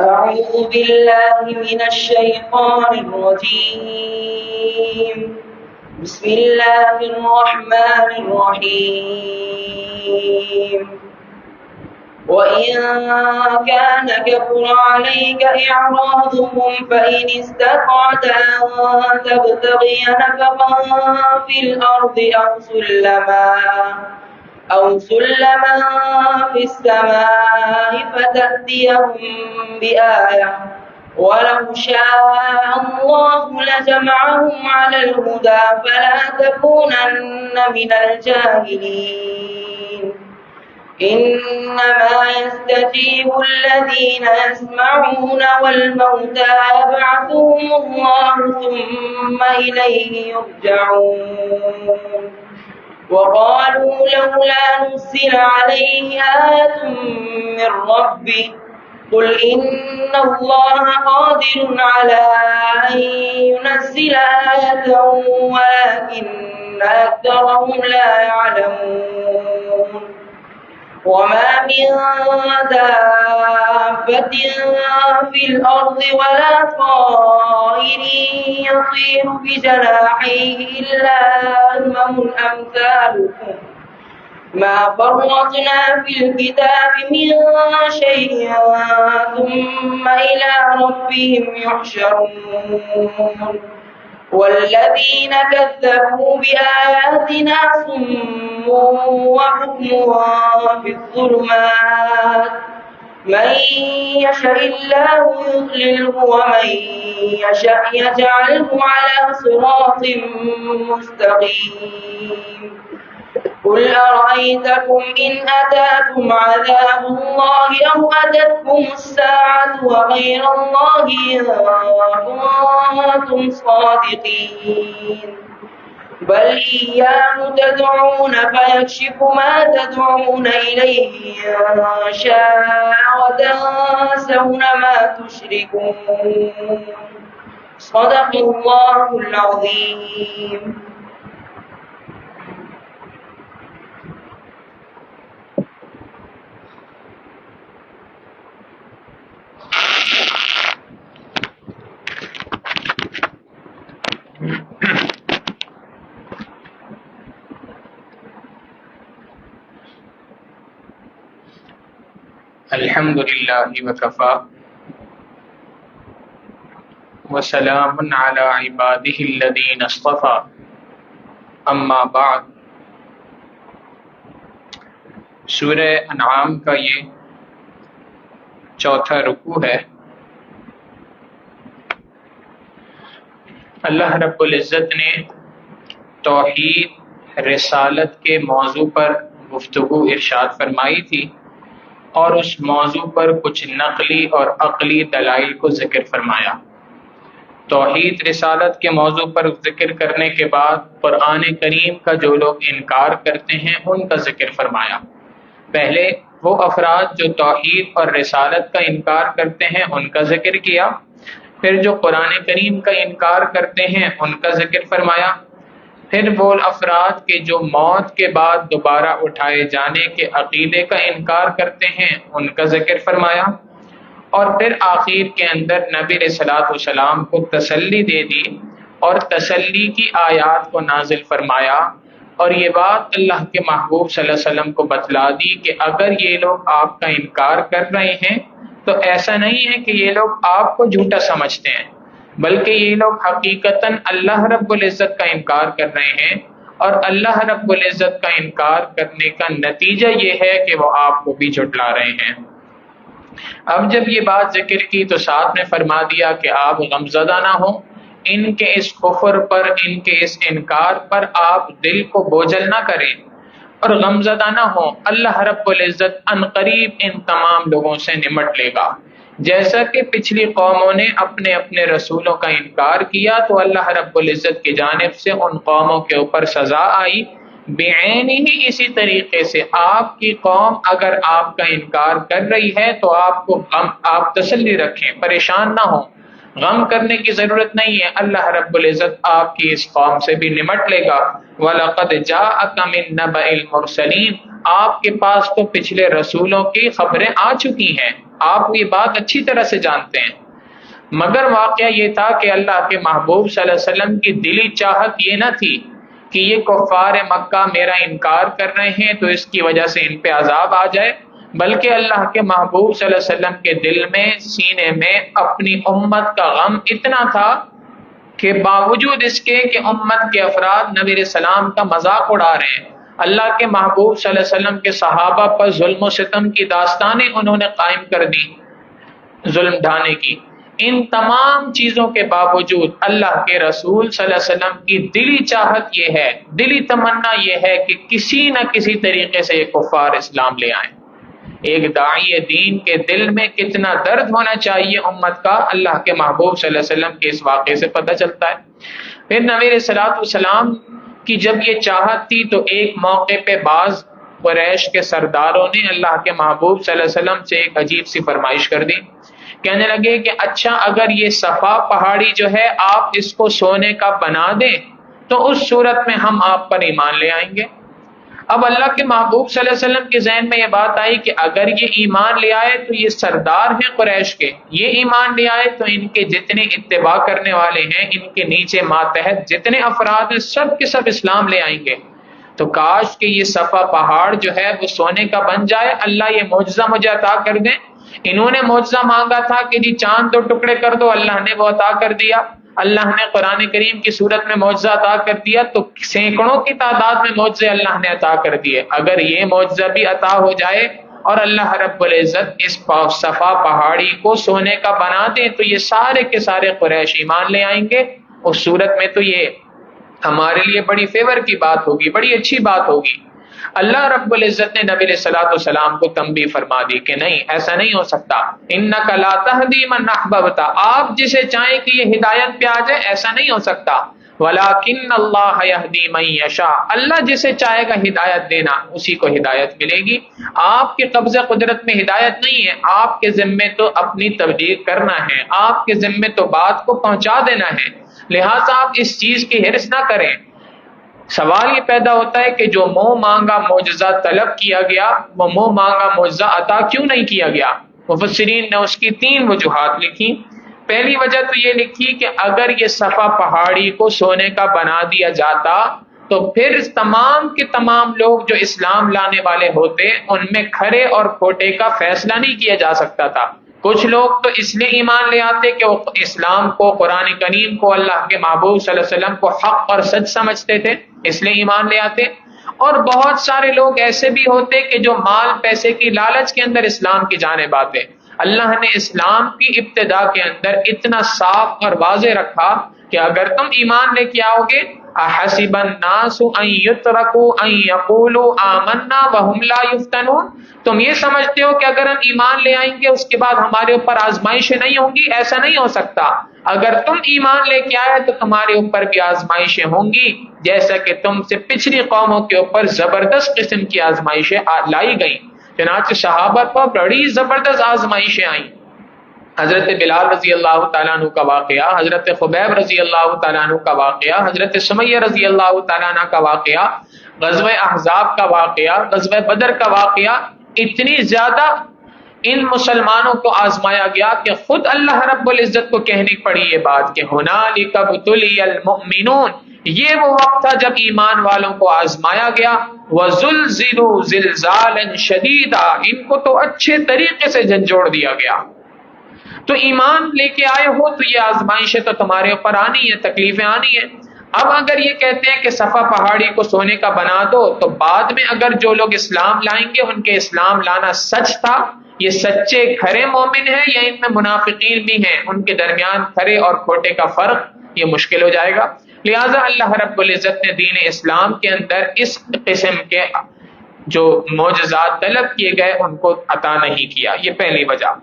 أعوذ بالله من الشيطان الرجيم. بسم الله الرحمن الرحيم. وإن كان كبر عليك إعراضهم فإن استطعت أن تبتغي نفقا في الأرض أو سلما في السماء فتأتيهم بآية ولو شاء الله لجمعهم على الهدى فلا تكونن من الجاهلين. إنما يستجيب الذين يسمعون والموتى يبعثهم الله ثم إليه يرجعون. وقالوا لولا نزل عليه آية من ربه قل إن الله قادر على أن ينزل آية ولكن أكثرهم لا يعلمون. وما من دابة في الأرض ولا طائر يطير بجناحيه إلا أمم أمثالكم ما فرطنا في الكتاب من شيء ثم إلى ربهم يحشرون. والذين كذبوا بآياتنا صم وبكم في الظلمات من يشاء الله يضلله ومن يشاء يجعله على صراط مستقيم. قل أرأيتكم إن أتاكم عذاب الله أو أتتكم الساعة وغير الله إن كنتم صادقين بل إياه تدعون فيكشف ما تدعون إليه إن شاء وتنسون ما تشركون. صدق الله العظيم. الحمد للہ وکفی وسلام علی عبادہ الذین اصطفی اما بعد. سورہ انعام کا یہ چوتھا رکوع ہے. اللہ رب العزت نے توحید رسالت کے موضوع پر گفتگو ارشاد فرمائی تھی اور اس موضوع پر کچھ نقلی اور عقلی دلائل کو ذکر فرمایا. توحید رسالت کے موضوع پر ذکر کرنے کے بعد قرآن کریم کا جو لوگ انکار کرتے ہیں ان کا ذکر فرمایا. پہلے وہ افراد جو توحید اور رسالت کا انکار کرتے ہیں ان کا ذکر کیا، پھر جو قرآن کریم کا انکار کرتے ہیں ان کا ذکر فرمایا، پھر وہ افراد کے جو موت کے بعد دوبارہ اٹھائے جانے کے عقیدے کا انکار کرتے ہیں ان کا ذکر فرمایا، اور پھر آخر کے اندر نبی علیہ الصلوۃ والسلام کو تسلی دے دی اور تسلی کی آیات کو نازل فرمایا. اور یہ بات اللہ کے محبوب صلی اللہ علیہ وسلم کو بتلا دی کہ اگر یہ لوگ آپ کا انکار کر رہے ہیں تو ایسا نہیں ہے کہ یہ لوگ آپ کو جھوٹا سمجھتے ہیں، بلکہ یہ لوگ حقیقتاً اللہ رب العزت کا انکار کر رہے ہیں، اور اللہ رب العزت کا انکار کرنے کا نتیجہ یہ ہے کہ وہ آپ کو بھی جھٹلا رہے ہیں. اب جب یہ بات ذکر کی تو ساتھ میں فرما دیا کہ آپ غمزدہ نہ ہوں، ان کے اس کفر پر، ان کے اس انکار پر آپ دل کو بوجھل نہ کریں اور غمزدہ نہ ہوں. اللہ رب العزت عنقریب ان تمام لوگوں سے نمٹ لے گا. جیسا کہ پچھلی قوموں نے اپنے اپنے رسولوں کا انکار کیا تو اللہ رب العزت کی جانب سے ان قوموں کے اوپر سزا آئی، بعین ہی اسی طریقے سے آپ کی قوم اگر آپ کا انکار کر رہی ہے تو آپ تسلی رکھیں، پریشان نہ ہوں. غم کرنے کی ضرورت نہیں ہے، اللہ رب العزت آپ کی اس قوم سے بھی نمٹ لے گا۔ وَلَقَدْ جَاءَكَ مِن نَّبَإِ الْمُرْسَلِينَ، آپ کے پاس تو پچھلے رسولوں کی خبریں آ چکی ہیں، آپ یہ بات اچھی طرح سے جانتے ہیں۔ مگر واقعہ یہ تھا کہ اللہ کے محبوب صلی اللہ علیہ وسلم کی دلی چاہت یہ نہ تھی کہ یہ کفار مکہ میرا انکار کر رہے ہیں تو اس کی وجہ سے ان پہ عذاب آ جائے، بلکہ اللہ کے محبوب صلی اللہ علیہ وسلم کے دل میں، سینے میں اپنی امت کا غم اتنا تھا کہ باوجود اس کے کہ امت کے افراد نبی علیہ السلام کا مذاق اڑا رہے ہیں، اللہ کے محبوب صلی اللہ علیہ وسلم کے صحابہ پر ظلم و ستم کی داستانیں انہوں نے قائم کر دی، ظلم ڈھانے کی، ان تمام چیزوں کے باوجود اللہ کے رسول صلی اللہ علیہ وسلم کی دلی چاہت یہ ہے، دلی تمنا یہ ہے کہ کسی نہ کسی طریقے سے یہ کفار اسلام لے آئیں۔ ایک داعی دین کے دل میں کتنا درد ہونا چاہیے امت کا، اللہ کے محبوب صلی اللہ علیہ وسلم کے اس واقعے سے پتہ چلتا ہے۔ پھر نبی علیہ الصلوۃ والسلام کی جب یہ چاہت تھی تو ایک موقع پہ بعض قریش کے سرداروں نے اللہ کے محبوب صلی اللہ علیہ وسلم سے ایک عجیب سی فرمائش کر دی، کہنے لگے کہ اچھا اگر یہ صفا پہاڑی جو ہے آپ اس کو سونے کا بنا دیں تو اس صورت میں ہم آپ پر ایمان لے آئیں گے۔ اب اللہ کے محبوب صلی اللہ علیہ وسلم کے ذہن میں یہ بات آئی کہ اگر یہ ایمان لے آئے تو یہ سردار ہیں قریش کے، یہ ایمان لے آئے تو ان کے جتنے اتباع کرنے والے ہیں، ان کے نیچے ماتحت جتنے افراد ہیں، سب کے سب اسلام لے آئیں گے۔ تو کاش کہ یہ صفا پہاڑ جو ہے وہ سونے کا بن جائے، اللہ یہ معجزہ مجھے عطا کر دیں۔ انہوں نے معجزہ مانگا تھا کہ جی چاند 2 ٹکڑے کر دو، اللہ نے وہ عطا کر دیا، اللہ نے قرآن کریم کی صورت میں معجزہ عطا کر دیا، تو سینکڑوں کی تعداد میں معجزے اللہ نے عطا کر دیے۔ اگر یہ معجزہ بھی عطا ہو جائے اور اللہ رب العزت اس صفا پہاڑی کو سونے کا بنا دیں تو یہ سارے کے سارے قریش ایمان لے آئیں گے، اس صورت میں تو یہ ہمارے لیے بڑی فیور کی بات ہوگی، بڑی اچھی بات ہوگی۔ اللہ رب العزت نے نبی علیہ الصلوۃ والسلام کو تنبیہ فرما دی کہ نہیں، ایسا نہیں ہو سکتا، انک لا تہدی من احببت، آپ جسے چاہیں کہ یہ ہدایت پہ آ جائے ایسا نہیں ہو سکتا، ولکن اللہ یہدی من یشاء، اللہ جسے چاہے گا ہدایت دینا اسی کو ہدایت ملے گی۔ آپ کے قبضہ قدرت میں ہدایت نہیں ہے، آپ کے ذمے تو اپنی تبلیغ کرنا ہے، آپ کے ذمے تو بات کو پہنچا دینا ہے، لہٰذا آپ اس چیز کی حرص نہ کریں۔ سوال یہ پیدا ہوتا ہے کہ جو منہ مانگا معجزہ طلب کیا گیا وہ منہ مانگا معجزہ عطا کیوں نہیں کیا گیا؟ مفسرین نے اس کی 3 وجوہات لکھی۔ پہلی وجہ تو یہ لکھی کہ اگر یہ صفا پہاڑی کو سونے کا بنا دیا جاتا تو پھر تمام کے تمام لوگ جو اسلام لانے والے ہوتے ان میں کھرے اور کھوٹے کا فیصلہ نہیں کیا جا سکتا تھا۔ کچھ لوگ تو اس لیے ایمان لے آتے کہ وہ اسلام کو، قرآن کریم کو، اللہ کے محبوب صلی اللہ علیہ وسلم کو حق اور سچ سمجھتے تھے، اس لیے ایمان لے آتے، اور بہت سارے لوگ ایسے بھی ہوتے کہ جو مال پیسے کی لالچ کے اندر اسلام کی جانب آتے۔ اللہ نے اسلام کی ابتدا کے اندر اتنا صاف اور واضح رکھا کہ اگر تم ایمان لے کے آؤ گے، احسب الناس ان یترکوا ان یقولوا آمنا وهم لا یفتنون، تم یہ سمجھتے ہو کہ اگر ہم ایمان لے آئیں گے اس کے بعد ہمارے اوپر آزمائشیں نہیں ہوں گی؟ ایسا نہیں ہو سکتا۔ اگر تم ایمان لے کے آئے تو تمہارے اوپر بھی آزمائشیں ہوں گی، جیسا کہ تم سے پچھلی قوموں کے اوپر زبردست قسم کی آزمائشیں لائی گئیں۔ چنانچہ صحابہ پر بڑی زبردست آزمائشیں آئیں۔ حضرت بلال رضی اللہ تعالیٰ عنہ کا واقعہ، حضرت خبیب رضی اللہ تعالیٰ عنہ کا واقعہ، حضرت سمیہ رضی اللہ تعالیٰ عنہ کا واقعہ، غزوہ احزاب کا واقعہ، غزوہ بدر کا واقعہ، اتنی زیادہ ان مسلمانوں کو آزمایا گیا کہ خود اللہ رب العزت کو کہنی پڑی یہ بات کہ ہنالک ابتلی المؤمنون، یہ وہ وقت تھا جب ایمان والوں کو آزمایا گیا، وزلزلوا زلزالا شدیدا، ان کو تو اچھے طریقے سے جھنجھوڑ دیا گیا۔ تو ایمان لے کے آئے ہو تو یہ آزمائشیں تو تمہارے اوپر آنی ہے، تکلیفیں آنی ہیں۔ اب اگر یہ کہتے ہیں کہ صفا پہاڑی کو سونے کا بنا دو تو بعد میں اگر جو لوگ اسلام لائیں گے ان کے اسلام لانا سچ تھا، یہ سچے کھرے مومن ہیں یا ان میں منافقین بھی ہیں، ان کے درمیان کھرے اور کھوٹے کا فرق یہ مشکل ہو جائے گا۔ لہٰذا اللہ رب العزت نے دین اسلام کے اندر اس قسم کے جو معجزات طلب کیے گئے ان کو عطا نہیں کیا، یہ پہلی وجہ۔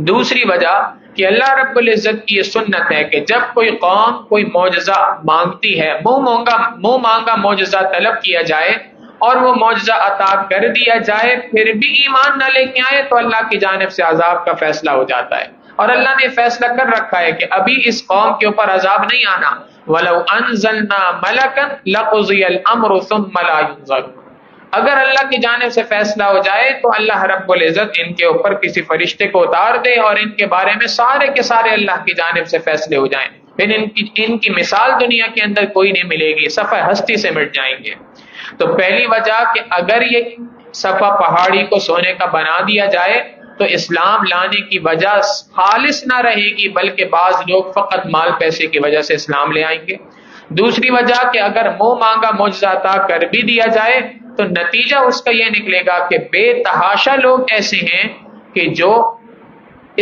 دوسری وجہ کہ اللہ رب العزت کی یہ سنت ہے کہ جب کوئی قوم کوئی معجزہ مانگتی ہے، منہ مانگا معجزہ طلب کیا جائے اور وہ معجزہ عطا کر دیا جائے، پھر بھی ایمان نہ لے کے آئے تو اللہ کی جانب سے عذاب کا فیصلہ ہو جاتا ہے۔ اور اللہ نے فیصلہ کر رکھا ہے کہ ابھی اس قوم کے اوپر عذاب نہیں آنا. وَلَوْ أَنزَلْنَا مَلَكًا لَقُضِيَ الْأَمْرُ ثُمَّ لَا يُنظَرُونَ. اگر اللہ کی جانب سے فیصلہ ہو جائے تو اللہ رب العزت ان کے اوپر کسی فرشتے کو اتار دے اور ان کے بارے میں سارے کے سارے اللہ کی جانب سے فیصلے ہو جائیں، پھر ان کی مثال دنیا کے اندر کوئی نہیں ملے گی، صفحہ ہستی سے مٹ جائیں گے. تو پہلی وجہ کہ اگر یہ صفحہ پہاڑی کو سونے کا بنا دیا جائے تو اسلام لانے کی وجہ خالص نہ رہے گی، بلکہ بعض لوگ فقط مال پیسے کی وجہ سے اسلام لے آئیں گے. دوسری وجہ کہ اگر منہ مانگا معجزہ عطا کر بھی دیا جائے تو نتیجہ اس کا یہ نکلے گا کہ بے تحاشا لوگ ایسے ہیں کہ جو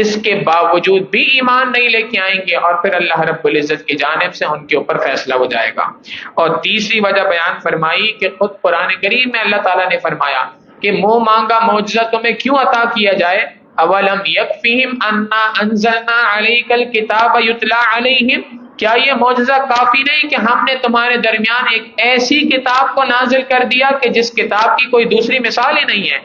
اس کے باوجود بھی ایمان نہیں لے کے آئیں گے، اور پھر اللہ رب العزت کی جانب سے ان کے اوپر فیصلہ ہو جائے گا. اور تیسری وجہ بیان فرمائی کہ خود قرآن کریم میں اللہ تعالیٰ نے فرمایا کہ منہ مانگا معجزہ تمہیں کیوں عطا کیا جائے؟ اولم یکفیہم انا انزلنا علیک الکتاب یتلی علیہم، کیا یہ معجزہ کافی نہیں کہ ہم نے تمہارے درمیان ایک ایسی کتاب کو نازل کر دیا کہ جس کتاب کی کوئی دوسری مثال ہی نہیں ہے؟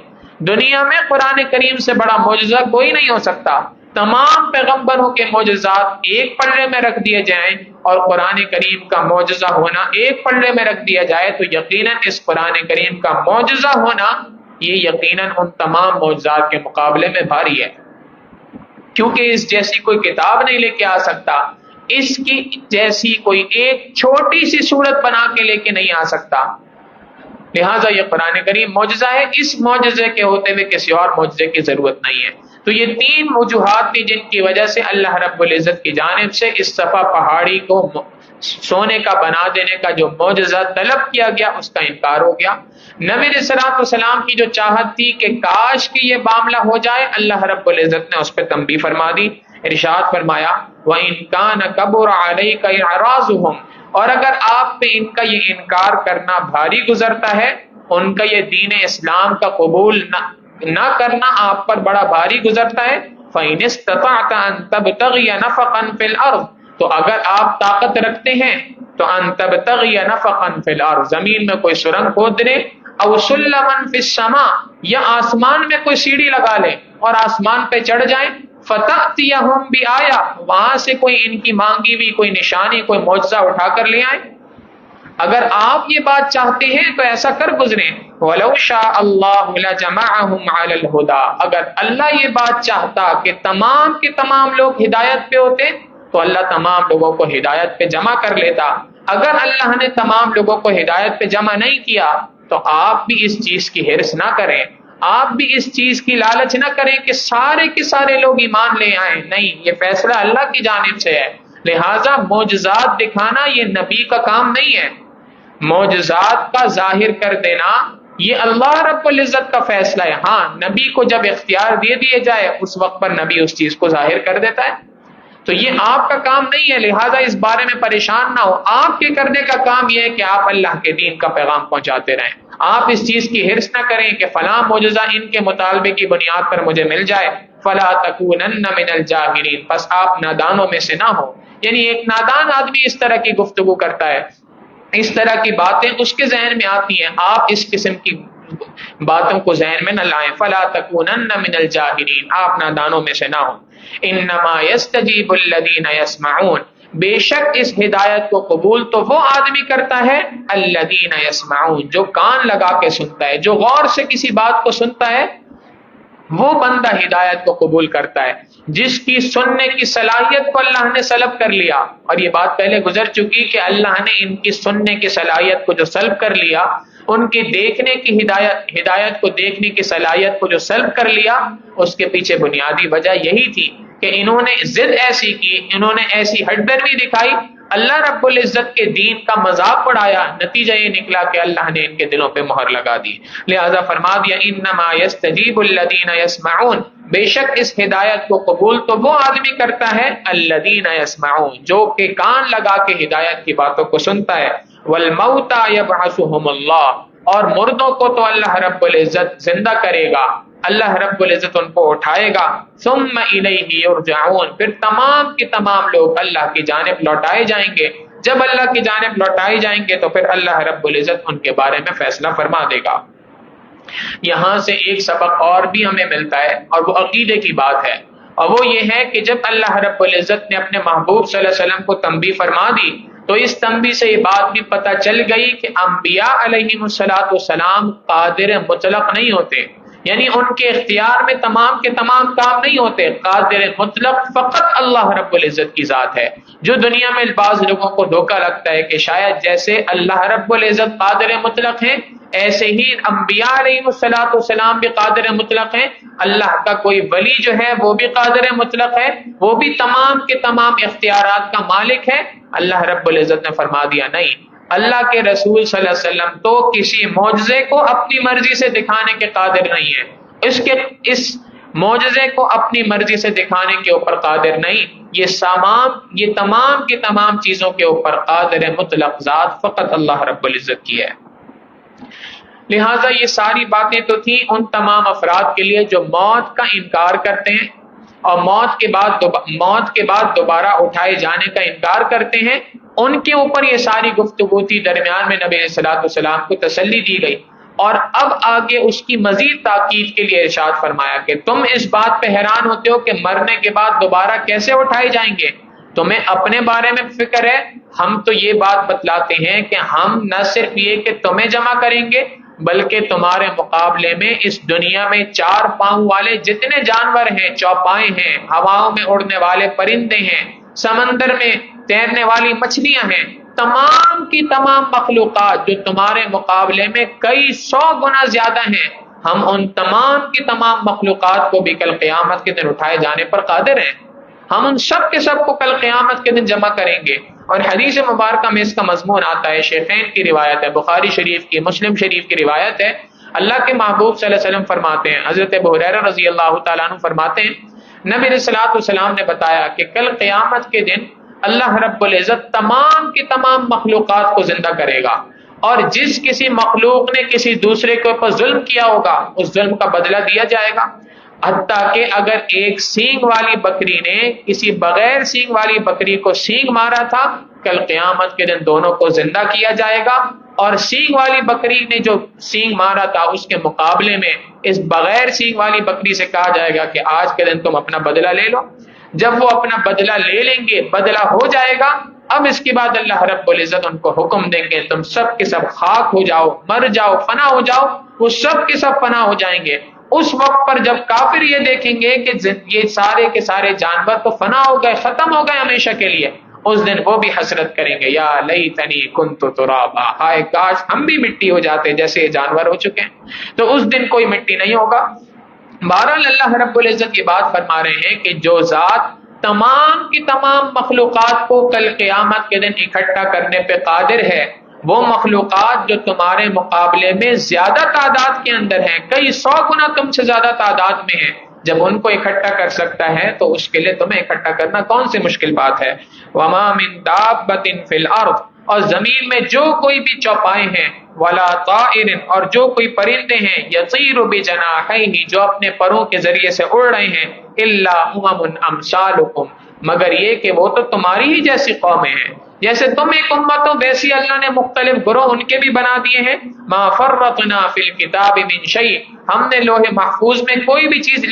دنیا میں قرآن کریم سے بڑا معجزہ کوئی نہیں ہو سکتا. تمام پیغمبروں کے معجزات ایک پلڑے میں رکھ دیے جائیں اور قرآن کریم کا معجزہ ہونا ایک پلڑے میں رکھ دیا جائے تو یقیناً اس قرآن کریم کا معجزہ ہونا یہ یقیناً ان تمام معجزات کے مقابلے میں بھاری ہے، کیونکہ اس جیسی کوئی کتاب نہیں لے کے آ سکتا، اس کی جیسی کوئی ایک چھوٹی سی صورت بنا کے لے کے نہیں آ سکتا. لہٰذا یہ قرآن کریم معجزہ ہے، اس معجزے کے ہوتے ہوئے کسی اور معجزے کی ضرورت نہیں ہے. تو یہ تین وجوہات تھی جن کی وجہ سے اللہ رب العزت کی جانب سے اس صفا پہاڑی کو سونے کا بنا دینے کا جو معجزہ طلب کیا گیا اس کا انکار ہو گیا. نبی علیہ الصلوۃ والسلام کی جو چاہت تھی کہ کاش کہ یہ معاملہ ہو جائے، اللہ رب العزت نے اس پہ تنبیہ فرما دی. ارشاد فرمایا وَإِن كَانَ كَبُرَ عَلَيْكَ إِعْرَاضُهُمْ، اور اگر آپ پہ ان کا یہ انکار کرنا بھاری گزرتا ہے، ان کا یہ دین اسلام کا قبول نہ کرنا آپ پر بڑا بھاری گزرتا ہے، فَإِنِ اسْتَطَعْتَ أَن تَبْتَغِيَ نَفَقًا فِي الْأَرْضِ، تو اگر آپ طاقت رکھتے ہیں تو أَن تَبْتَغِيَ نَفَقًا فِي الْأَرْضِ، زمین میں کوئی سرنگ کھود لیں، أَوْ سُلَّمًا فِي السَّمَاءِ، یا آسمان میں کوئی سیڑھی لگا لیں اور آسمان پہ چڑھ جائیں، فَتَأْتِيَهُمْ بِآيَةٍ، وہاں سے کوئی ان کی مانگی ہوئی کوئی نشانی کوئی معجزہ اٹھا کر لے آئیں. اگر آپ یہ بات چاہتے ہیں تو ایسا کر گزریں. وَلَوْ شَاءَ اللَّهُ لَجَمَعَهُمْ عَلَى الْهُدَى، اگر اللہ یہ بات چاہتا کہ تمام کے تمام لوگ ہدایت پہ ہوتے تو اللہ تمام لوگوں کو ہدایت پہ جمع کر لیتا. اگر اللہ نے تمام لوگوں کو ہدایت پہ جمع نہیں کیا تو آپ بھی اس چیز کی حرص نہ کریں، آپ بھی اس چیز کی لالچ نہ کریں کہ سارے کے سارے لوگ ایمان لے آئیں. نہیں، یہ فیصلہ اللہ کی جانب سے ہے. لہٰذا معجزات دکھانا یہ نبی کا کام نہیں ہے. معجزات کا ظاہر کر دینا یہ اللہ رب العزت کا فیصلہ ہے. ہاں، نبی کو جب اختیار دے دیے جائے اس وقت پر نبی اس چیز کو ظاہر کر دیتا ہے. تو یہ آپ کا کام نہیں ہے، لہٰذا اس بارے میں پریشان نہ ہو. آپ کے کرنے کا کام یہ ہے کہ آپ اللہ کے دین کا پیغام پہنچاتے رہیں. آپ اس چیز کی حرص نہ کریں کہ فلاں معجزہ ان کے مطالبے کی بنیاد پر مجھے مل جائے. فلا تکونن من الجاہلین، بس آپ نادانوں میں سے نہ ہو. یعنی ایک نادان آدمی اس طرح کی گفتگو کرتا ہے، اس طرح کی باتیں اس کے ذہن میں آتی ہیں، آپ اس قسم کی باتوں کو ذہن میں نہ لائیں. فلا تکونن من الجاہلین، آپ نادانوں میں سے نہ ہو. انما یستجیب الذین یسمعون، بے شک اس ہدایت کو قبول تو وہ آدمی کرتا ہے الذین یسمعون، جو کان لگا کے سنتا ہے، جو غور سے کسی بات کو سنتا ہے، وہ بندہ ہدایت کو قبول کرتا ہے. جس کی سننے کی صلاحیت کو اللہ نے سلب کر لیا، اور یہ بات پہلے گزر چکی کہ اللہ نے ان کی سننے کی صلاحیت کو جو سلب کر لیا، ان کی دیکھنے کی ہدایت کو دیکھنے کی صلاحیت کو جو سلب کر لیا، اس کے پیچھے بنیادی وجہ یہی تھی کہ انہوں نے ضد ایسی کی، انہوں نے ایسی ہٹ درمی دکھائی، اللہ رب العزت کے دین کا مذاق اڑایا. نتیجہ یہ نکلا کہ اللہ نے ان کے دلوں پہ مہر لگا دی. لہذا فرما دیا انما یستجیب الذین یسمعون، بے شک اس ہدایت کو قبول تو وہ آدمی کرتا ہے الذین یسمعون، جو کہ کان لگا کے ہدایت کی باتوں کو سنتا ہے. والموتى یبعثهم اللہ، اور مردوں کو تو اللہ رب العزت زندہ کرے گا، اللہ رب العزت ان کو اٹھائے گا. ثم الیہ یرجعون، پھر تمام کے تمام لوگ اللہ کی جانب لوٹائے جائیں گے. جب اللہ کی جانب لوٹائے جائیں گے تو پھر اللہ رب العزت ان کے بارے میں فیصلہ فرما دے گا. یہاں سے ایک سبق اور بھی ہمیں ملتا ہے، اور وہ عقیدے کی بات ہے. اور وہ یہ ہے کہ جب اللہ رب العزت نے اپنے محبوب صلی اللہ علیہ وسلم کو تنبیہ فرما دی تو اس تنبیہ سے یہ بات بھی پتہ چل گئی کہ انبیاء علیہم السلام قادر مطلق نہیں ہوتے، یعنی ان کے اختیار میں تمام کے تمام کام نہیں ہوتے۔ قادر مطلق فقط اللہ رب العزت کی ذات ہے۔ جو دنیا میں بعض لوگوں کو دھوکہ لگتا ہے کہ شاید جیسے اللہ رب العزت قادر مطلق ہیں ایسے ہی انبیاء علیہم السلام بھی قادر مطلق ہیں، اللہ کا کوئی ولی جو ہے وہ بھی قادر مطلق ہے، وہ بھی تمام کے تمام اختیارات کا مالک ہے۔ اللہ رب العزت نے فرما دیا نہیں، اللہ کے رسول صلی اللہ علیہ وسلم تو کسی معجزے کو اپنی مرضی سے دکھانے کے قادر نہیں ہے، اس معجزے کو اپنی مرضی سے دکھانے کے اوپر قادر نہیں، یہ تمام کی تمام چیزوں کے اوپر قادر مطلق ذات فقط اللہ رب العزت کی ہے۔ لہٰذا یہ ساری باتیں تو تھیں ان تمام افراد کے لیے جو موت کا انکار کرتے ہیں اور موت کے بعد دوبارہ اٹھائے جانے کا انکار کرتے ہیں، ان کے اوپر یہ ساری گفتگو تھی۔ درمیان میں نبی صلی اللہ علیہ وسلم کو تسلی دی گئی اور اب آگے اس کی مزید تاکید کے لیے ارشاد فرمایا کہ تم اس بات پہ حیران ہوتے ہو کہ مرنے کے بعد دوبارہ کیسے اٹھائے جائیں گے، تمہیں اپنے بارے میں فکر ہے، ہم تو یہ بات بتلاتے ہیں کہ ہم نہ صرف یہ کہ تمہیں جمع کریں گے بلکہ تمہارے مقابلے میں اس دنیا میں 4 پاؤں والے جتنے جانور ہیں، چوپائے ہیں، ہواؤں میں اڑنے والے پرندے ہیں، سمندر میں تیرنے والی مچھلیاں ہیں، تمام کی تمام مخلوقات جو تمہارے مقابلے میں کئی 100 گنا زیادہ ہیں، ہم ان تمام کی تمام مخلوقات کو بھی کل قیامت کے دن اٹھائے جانے پر قادر ہیں۔ ہم ان سب کے سب کو کل قیامت کے دن جمع کریں گے۔ اور حدیث مبارکہ میں اس کا مضمون آتا ہے، شیخین کی روایت ہے، بخاری شریف کی، مسلم شریف کی روایت ہے، اللہ کے محبوب صلی اللہ علیہ وسلم فرماتے ہیں، حضرت ابو ہریرہ رضی اللہ تعالیٰ عنہ فرماتے ہیں، نبی علیہ الصلوۃ والسلام نے بتایا کہ کل قیامت کے دن اللہ رب العزت تمام کی تمام مخلوقات کو زندہ کرے گا، اور جس کسی مخلوق نے کسی دوسرے کے اوپر ظلم کیا ہوگا اس ظلم کا بدلہ دیا جائے گا، حتیٰ کہ اگر ایک سینگ والی بکری نے کسی بغیر سینگ والی بکری کو سینگ مارا تھا، کل قیامت کے دن دونوں کو زندہ کیا جائے گا، اور سینگ والی بکری نے جو سینگ مارا تھا اس کے مقابلے میں اس بغیر سینگ والی بکری سے کہا جائے گا کہ آج کے دن تم اپنا بدلہ لے لو۔ جب وہ اپنا بدلہ لے لیں گے، بدلہ ہو جائے گا، اب اس کے بعد اللہ رب العزت ان کو حکم دیں گے تم سب کے سب خاک ہو جاؤ، مر جاؤ، فنا ہو جاؤ، وہ سب کے سب فنا ہو جائیں گے۔ اس وقت پر جب کافر یہ دیکھیں گے کہ یہ سارے کے سارے جانور تو فنا ہو گئے، ختم ہو گئے ہمیشہ کے لیے، اس دن وہ بھی حسرت کریں گے، یا لیتنی کنت ترابا، ہائے کاش ہم بھی مٹی ہو جاتے جیسے یہ جانور ہو چکے ہیں۔ تو اس دن کوئی مٹی نہیں ہوگا۔ بہرحال اللہ رب العزت یہ بات فرما رہے ہیں کہ جو ذات تمام کی تمام مخلوقات کو کل قیامت کے دن اکٹھا کرنے پہ قادر ہے، وہ مخلوقات جو تمہارے مقابلے میں زیادہ تعداد کے اندر ہیں، کئی 100 گنا تم سے زیادہ تعداد میں ہیں، جب ان کو اکٹھا کر سکتا ہے تو اس کے لیے تمہیں اکٹھا کرنا کون سی مشکل بات ہے۔ وما من دابۃ فی الارض، اور زمین میں جو کوئی بھی چوپائے ہیں، ولا طائر، اور جو کوئی پرندے ہیں، یطیر بجناحیہ، جو اپنے پروں کے ذریعے سے اڑ رہے ہیں، الا امم امثالکم، مگر یہ کہ وہ تو تمہاری ہی جیسی قومیں ہیں، جیسے تم ایک امت ہو ویسی اللہ نے مختلف گروہ ان کے بھی بنا دیے ہیں۔ ما فرطنا فی الکتاب من شیء، ہم نے لوح محفوظ میں کوئی بھی چیز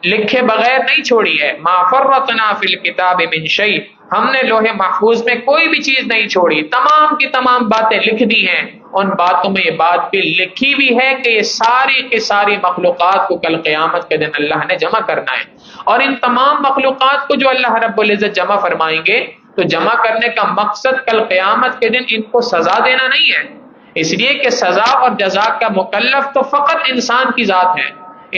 لکھے بغیر نہیں چھوڑی ہے۔ ما فرطنا فی الکتاب من شیء، ہم نے لوح محفوظ میں کوئی بھی چیز نہیں چھوڑی، تمام کی تمام باتیں لکھ دی ہیں۔ ان باتوں میں یہ بات بھی لکھی بھی ہے کہ یہ ساری کی ساری مخلوقات کو کل قیامت کے دن اللہ نے جمع کرنا ہے، اور ان تمام مخلوقات کو جو اللہ رب العزت جمع فرمائیں گے تو جمع کرنے کا مقصد کل قیامت کے دن ان کو سزا دینا نہیں ہے، اس لیے کہ سزا اور جزا کا مکلف تو فقط انسان کی ذات ہے،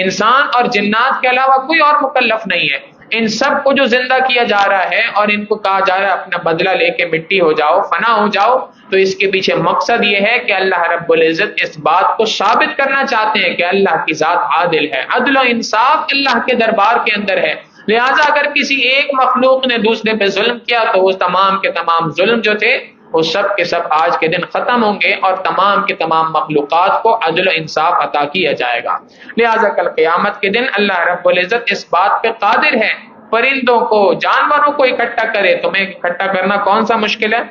انسان اور جنات کے علاوہ کوئی اور مکلف نہیں ہے۔ ان سب کو جو زندہ کیا جا رہا ہے اور ان کو کہا جا رہا ہے اپنا بدلہ لے کے مٹی ہو جاؤ، فنا ہو جاؤ، تو اس کے پیچھے مقصد یہ ہے کہ اللہ رب العزت اس بات کو ثابت کرنا چاہتے ہیں کہ اللہ کی ذات عادل ہے، عدل و انصاف اللہ کے دربار کے اندر ہے، لہٰذا اگر کسی ایک مخلوق نے دوسرے پہ ظلم کیا تو وہ تمام کے تمام ظلم جو تھے وہ سب کے سب آج کے دن ختم ہوں گے، اور تمام کے تمام مخلوقات کو عدل و انصاف عطا کیا جائے گا۔ لہٰذا کل قیامت کے دن اللہ رب العزت اس بات پہ قادر ہے پرندوں کو، جانوروں کو اکٹھا کرے، تمہیں اکٹھا کرنا کون سا مشکل ہے۔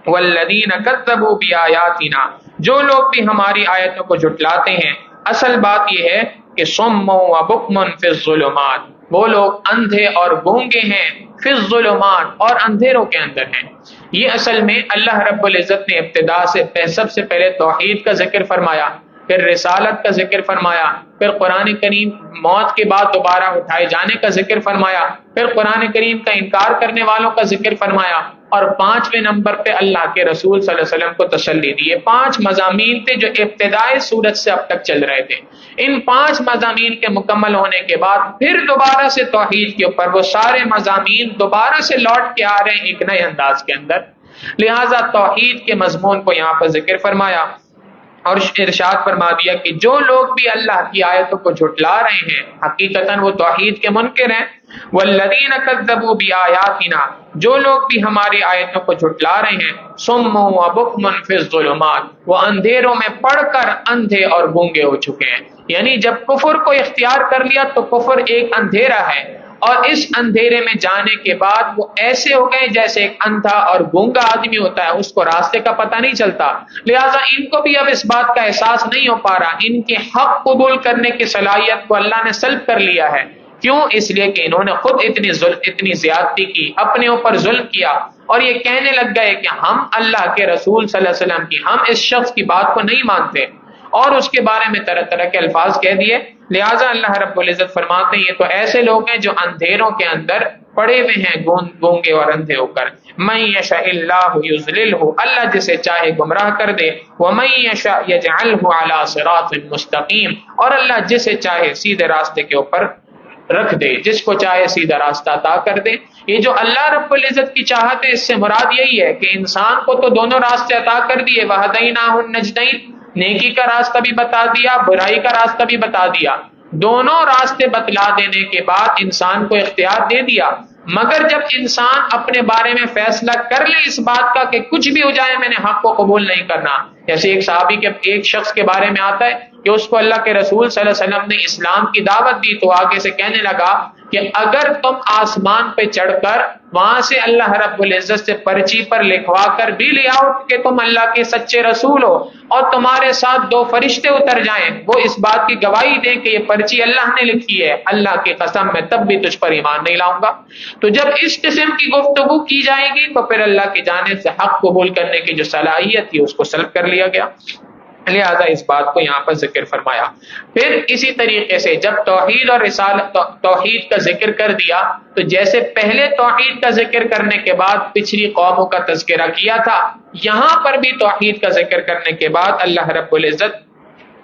والذین کذبوا بآیاتنا، جو لوگ بھی ہماری آیتوں کو جھٹلاتے ہیں، اصل بات یہ ہے کہ صم و بکم فی الظلمات، وہ لوگ اندھے اور گونگے ہیں فی الظلمات، اور اندھیروں کے اندر ہیں۔ یہ اصل میں اللہ رب العزت نے ابتدا سے سب سے پہلے توحید کا ذکر فرمایا، پھر رسالت کا ذکر فرمایا، پھر قرآن کریم موت کے بعد دوبارہ اٹھائے جانے کا ذکر فرمایا، پھر قرآن کریم کا انکار کرنے والوں کا ذکر فرمایا، اور 5ویں نمبر پہ اللہ کے رسول صلی اللہ علیہ وسلم کو تسلی دی۔ یہ 5 مضامین تھے جو ابتدائی سورت سے اب تک چل رہے تھے۔ ان 5 مضامین کے مکمل ہونے کے بعد پھر دوبارہ سے توحید کے اوپر وہ سارے مضامین دوبارہ سے لوٹ کے آ رہے ہیں ایک نئے انداز کے اندر، لہٰذا توحید کے مضمون کو یہاں پر ذکر فرمایا اور ارشاد فرما دیا کہ جو لوگ بھی اللہ کی آیتوں کو جھٹلا رہے ہیں حقیقتاً وہ توحید کے منکر ہیں۔ والذین کذبوا بآیاتنا، جو لوگ بھی ہماری آیتوں کو جھٹلا رہے ہیں، صم و بکم فی الظلمات، وہ اندھیروں میں پڑھ کر اندھے اور گونگے ہو چکے ہیں۔ یعنی جب کفر کو اختیار کر لیا تو کفر ایک اندھیرا ہے، اور اس اندھیرے میں جانے کے بعد وہ ایسے ہو گئے جیسے ایک اندھا اور گونگا آدمی ہوتا ہے، اس کو راستے کا پتہ نہیں چلتا، لہٰذا ان کو بھی اب اس بات کا احساس نہیں ہو پا رہا، ان کے حق قبول کرنے کی صلاحیت کو اللہ نے سلب کر لیا ہے۔ کیوں؟ اس لیے کہ انہوں نے خود اتنی زیادتی کی، اپنے اوپر ظلم کیا، اور یہ کہنے لگ گئے کہ ہم اللہ کے رسول صلی اللہ علیہ وسلم کی، ہم اس شخص کی بات کو نہیں مانتے، اور اس کے بارے میں طرح طرح کے الفاظ کہہ دیے۔ لہٰذا اللہ رب العزت فرماتے ہیں یہ تو ایسے لوگ ہیں جو اندھیروں کے اندر پڑے ہوئے ہیں گونگے اور اندھے ہو کر۔ من یشاء اللہ یضللہ، اللہ جسے چاہے گمراہ کر دے، ومن یشاء یجعلہ علی صراط مستقیم، اور اللہ جسے چاہے سیدھے راستے کے اوپر رکھ دے، جس کو چاہے سیدھا راستہ عطا کر دے۔ یہ جو اللہ رب العزت کی چاہت ہے، اس سے مراد یہی ہے کہ انسان کو تو دونوں راستے عطا کر دیے، وہدیناہ النجدین، نیکی کا راستہ بھی بتا دیا، برائی کا راستہ بھی بتا دیا، دونوں راستے بتلا دینے کے بعد انسان کو اختیار دے دیا، مگر جب انسان اپنے بارے میں فیصلہ کر لے اس بات کا کہ کچھ بھی ہو جائے میں نے حق کو قبول نہیں کرنا، جیسے ایک صحابی کے ایک شخص کے بارے میں آتا ہے کہ اس کو اللہ کے رسول صلی اللہ علیہ وسلم نے اسلام کی دعوت دی، تو آگے سے کہنے لگا کہ اگر تم آسمان پہ چڑھ کر وہاں سے اللہ رب العزت سے پرچی پر لکھوا کر بھی لے آؤ کہ تم اللہ کے سچے رسول ہو، اور تمہارے ساتھ 2 فرشتے اتر جائیں، وہ اس بات کی گواہی دیں کہ یہ پرچی اللہ نے لکھی ہے، اللہ کی قسم میں تب بھی تجھ پر ایمان نہیں لاؤں گا۔ تو جب اس قسم کی گفتگو کی جائے گی تو پھر اللہ کی جانب سے حق قبول کرنے کی جو صلاحیت تھی اس کو سلب کر لیا گیا، لہذا اس بات کو یہاں پر ذکر فرمایا۔ پھر اسی طریقے سے جب توحید اور رسالت توحید کا ذکر کر دیا تو جیسے پہلے توحید کا ذکر کرنے کے بعد پچھلی قوموں کا تذکرہ کیا تھا، یہاں پر بھی توحید کا ذکر کرنے کے بعد اللہ رب العزت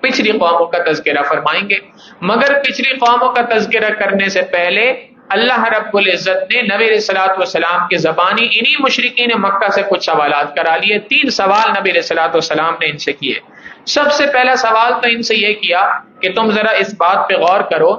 پچھلی قوموں کا تذکرہ فرمائیں گے، مگر پچھلی قوموں کا تذکرہ کرنے سے پہلے اللہ رب العزت نے نبی علیہ الصلوۃ والسلام کی زبانی انہی مشرکین مکہ سے کچھ سوالات کرا لیے۔ 3 سوال نبی علیہ الصلوۃ والسلام نے ان سے کیے۔ سب سے پہلا سوال تو ان سے یہ کیا کہ تم ذرا اس بات پہ غور کرو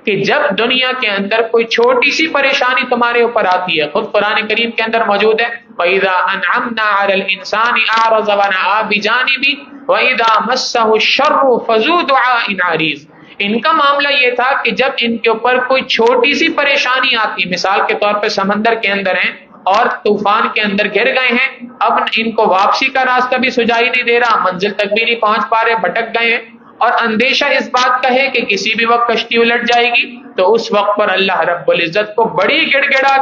کہ جب دنیا کے اندر کوئی چھوٹی سی پریشانی تمہارے اوپر آتی ہے، خود قرآن کریم کے اندر موجود ہے، وَإِذَا أَنْعَمْنَا عَلَى الْإِنسَانِ أَعْرَضَ وَنَأَىٰ بِجَانِبِهِ وَإِذَا مَسَّهُ الشَّرُّ فَذُو دُعَاءٍ عَرِيضٍ۔ ان کا معاملہ یہ تھا کہ جب ان کے اوپر کوئی چھوٹی سی پریشانی آتی، مثال کے طور پہ سمندر کے اندر ہیں اور طوفان کے اندر گر گئے ہیں، اب ان کو واپسی کا راستہ بھی سجائی نہیں دے رہا، منزل تک بھی نہیں پہنچ پا رہے، بھٹک گئے ہیں، اور اندیشہ اس بات کا ہے کہ کسی بھی وقت کشتی الٹ جائے گی، تو اس وقت پر اللہ رب العزت کو بڑی گڑ گڑا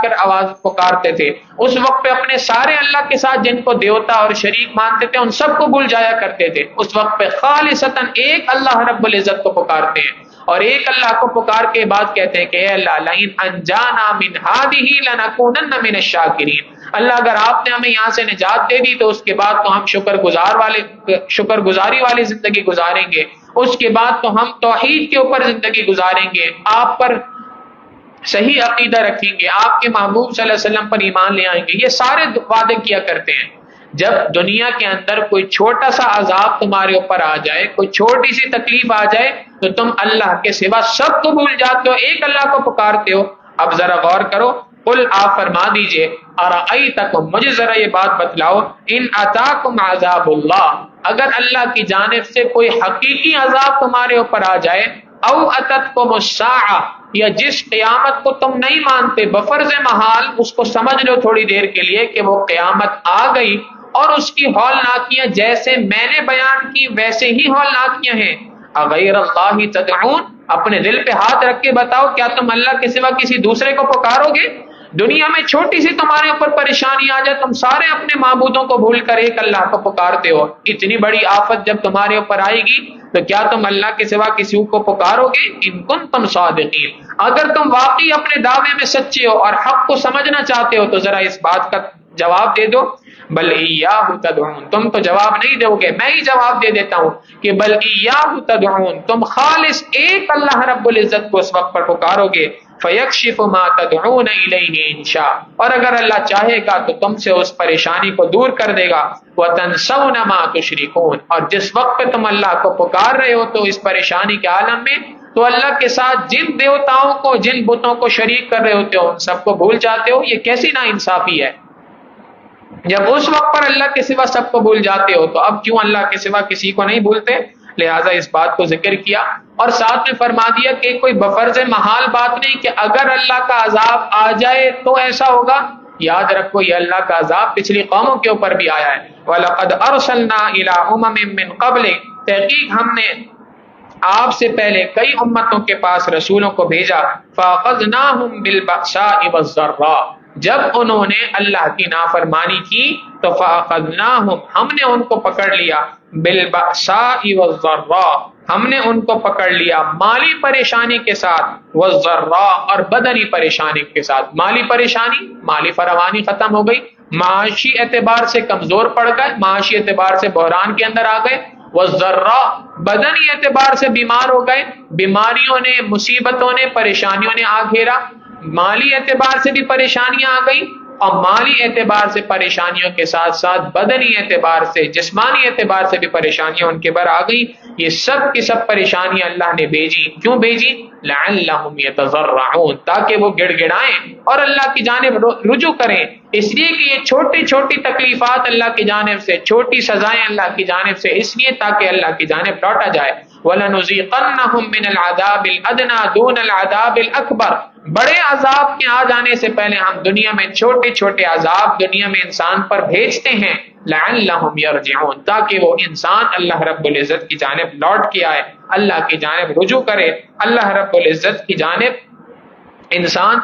کر آواز پکارتے تھے۔ اس وقت پہ اپنے سارے اللہ کے ساتھ جن کو دیوتا اور شریک مانتے تھے ان سب کو بھول جایا کرتے تھے، اس وقت پہ خالصتاً ایک اللہ رب العزت کو پکارتے ہیں، اور ایک اللہ کو پکار کے بعد کہتے ہیں کہ اے اللہ لئن انجانا من هذه لنکونن من الشاکرین، اللہ اگر آپ نے ہمیں یہاں سے نجات دے دی تو اس کے بعد تو ہم شکر گزاری والی زندگی گزاریں گے، اس کے بعد تو ہم توحید کے اوپر زندگی گزاریں گے، آپ پر صحیح عقیدہ رکھیں گے، آپ کے محبوب صلی اللہ علیہ وسلم پر ایمان لے آئیں گے، یہ سارے وعدے کیا کرتے ہیں۔ جب دنیا کے اندر کوئی چھوٹا سا عذاب تمہارے اوپر آ جائے، کوئی چھوٹی سی تکلیف آ جائے تو تم اللہ کے سوا سب کو بھول جاتے ہو، ایک اللہ کو پکارتے ہو۔ اب ذرا غور کرو، قل آپ فرما دیجئے ارأیتکم، مجھے ذرا یہ بات بتلاؤ، ان اتاکم عذاب اللہ، اگر اللہ کی جانب سے کوئی حقیقی عذاب تمہارے اوپر آ جائے، او اتتکم الساعہ، یا جس قیامت کو تم نہیں مانتے، بفرض محال اس کو سمجھ لو تھوڑی دیر کے لیے کہ وہ قیامت آ گئی، اور اس کی ہولناکیاں جیسے میں نے بیان کی ویسے ہی ہولناکیاں ہیں، اغیر اللہ تدعون، اپنے دل پہ ہاتھ رکھ کے بتاؤ کیا تم اللہ کے سوا کسی دوسرے کو پکارو گے؟ دنیا میں چھوٹی سی تمہارے اوپر پریشانی آ جائے، تم سارے اپنے معبودوں کو بھول کر ایک اللہ کو پکارتے ہو۔ اتنی بڑی آفت جب تمہارے اوپر آئے گی تو کیا تم اللہ کے سوا کسی کو پکارو گے؟ ان کنتم صادقین، اگر تم واقعی اپنے دعوے میں سچے ہو اور حق کو سمجھنا چاہتے ہو تو ذرا اس بات کا جواب دے دو، بل ایاہ تدعون، تم تو جواب نہیں دو گے، میں ہی جواب دے دیتا ہوں کہ بل ایاہ تدعون، تم خالص ایک اللہ رب العزت کو اس وقت پر پکارو گے، فیکشف ما تدعون الیہ ان شاء، اور اگر اللہ چاہے گا تو تم سے اس پریشانی کو دور کر دے گا، وتنسون ما تشرکون، اور جس وقت پہ تم اللہ کو پکار رہے ہو تو اس پریشانی کے عالم میں تو اللہ کے ساتھ جن دیوتاؤں کو، جن بتوں کو شریک کر رہے ہوتے ہو ان سب کو بھول جاتے ہو۔ یہ کیسی ناانصافی ہے؟ جب اس وقت پر اللہ کے سوا سب کو بھول جاتے ہو تو اب کیوں اللہ کے سوا کسی کو نہیں بھولتے؟ لہٰذا اس بات کو ذکر کیا اور ساتھ میں فرما دیا کہ کوئی بفرض محال بات نہیں کہ اگر اللہ کا عذاب آ جائے تو ایسا ہوگا۔ یاد رکھو یہ اللہ کا عذاب پچھلی قوموں کے اوپر بھی آیا ہے، وَلَقَدْ أَرْسَلْنَا إِلَىٰ أُمَمٍ مِّن قَبْلِكَ، تحقیق ہم نے آپ سے پہلے کئی امتوں کے پاس رسولوں کو بھیجا، فَأَخَذْنَاهُمْ بِالْبَأْسَاءِ وَالضَّرَّاءِ، جب انہوں نے اللہ کی نافرمانی کی تو فَأَخَذْنَاهُمْ، ہم نے ان کو پکڑ لیا، بِالْبَأْسَاءِ وَالضَّرَّاءِ، ہم نے ان کو پکڑ لیا مالی پریشانی کے ساتھ، وَالضَّرَّاء، اور بدنی پریشانی کے ساتھ۔ مالی پریشانی، مالی فراوانی ختم ہو گئی، معاشی اعتبار سے کمزور پڑ گئے، معاشی اعتبار سے بحران کے اندر آ گئے، وَالضَّرَّاء، بدنی اعتبار سے بیمار ہو گئے، بیماریوں نے، مصیبتوں نے، پریشانیوں نے آ گھیرا، مالی اعتبار سے بھی پریشانیاں آ گئی، اور مالی اعتبار سے پریشانیوں کے ساتھ ساتھ بدنی اعتبار سے، جسمانی اعتبار سے بھی پریشانیاں ان کے بر آ گئی۔ یہ سب کی سب پریشانیاں اللہ نے بھیجی، کیوں بھیجی؟ لعلہم یتضرعون، تاکہ وہ گڑ گڑائیں اور اللہ کی جانب رجوع کریں، اس لیے کہ یہ چھوٹی چھوٹی تکلیفات اللہ کی جانب سے، چھوٹی سزائیں اللہ کی جانب سے، اس لیے تاکہ اللہ کی جانب لوٹا جائے۔ وَلَنُذِيقَنَّهُم مِّنَ الْعَذَابِ الْأَدْنَىٰ دُونَ الْعَذَابِ الْأَكْبَرِ، بڑے عذاب کے آ جانے سے پہلے ہم دنیا میں چھوٹے چھوٹے عذاب دنیا میں انسان پر بھیجتے ہیں، لعلہم یرجعون، تاکہ وہ انسان اللہ رب العزت کی جانب لوٹ کے آئے، اللہ کی جانب رجوع کرے، اللہ رب العزت کی جانب انسان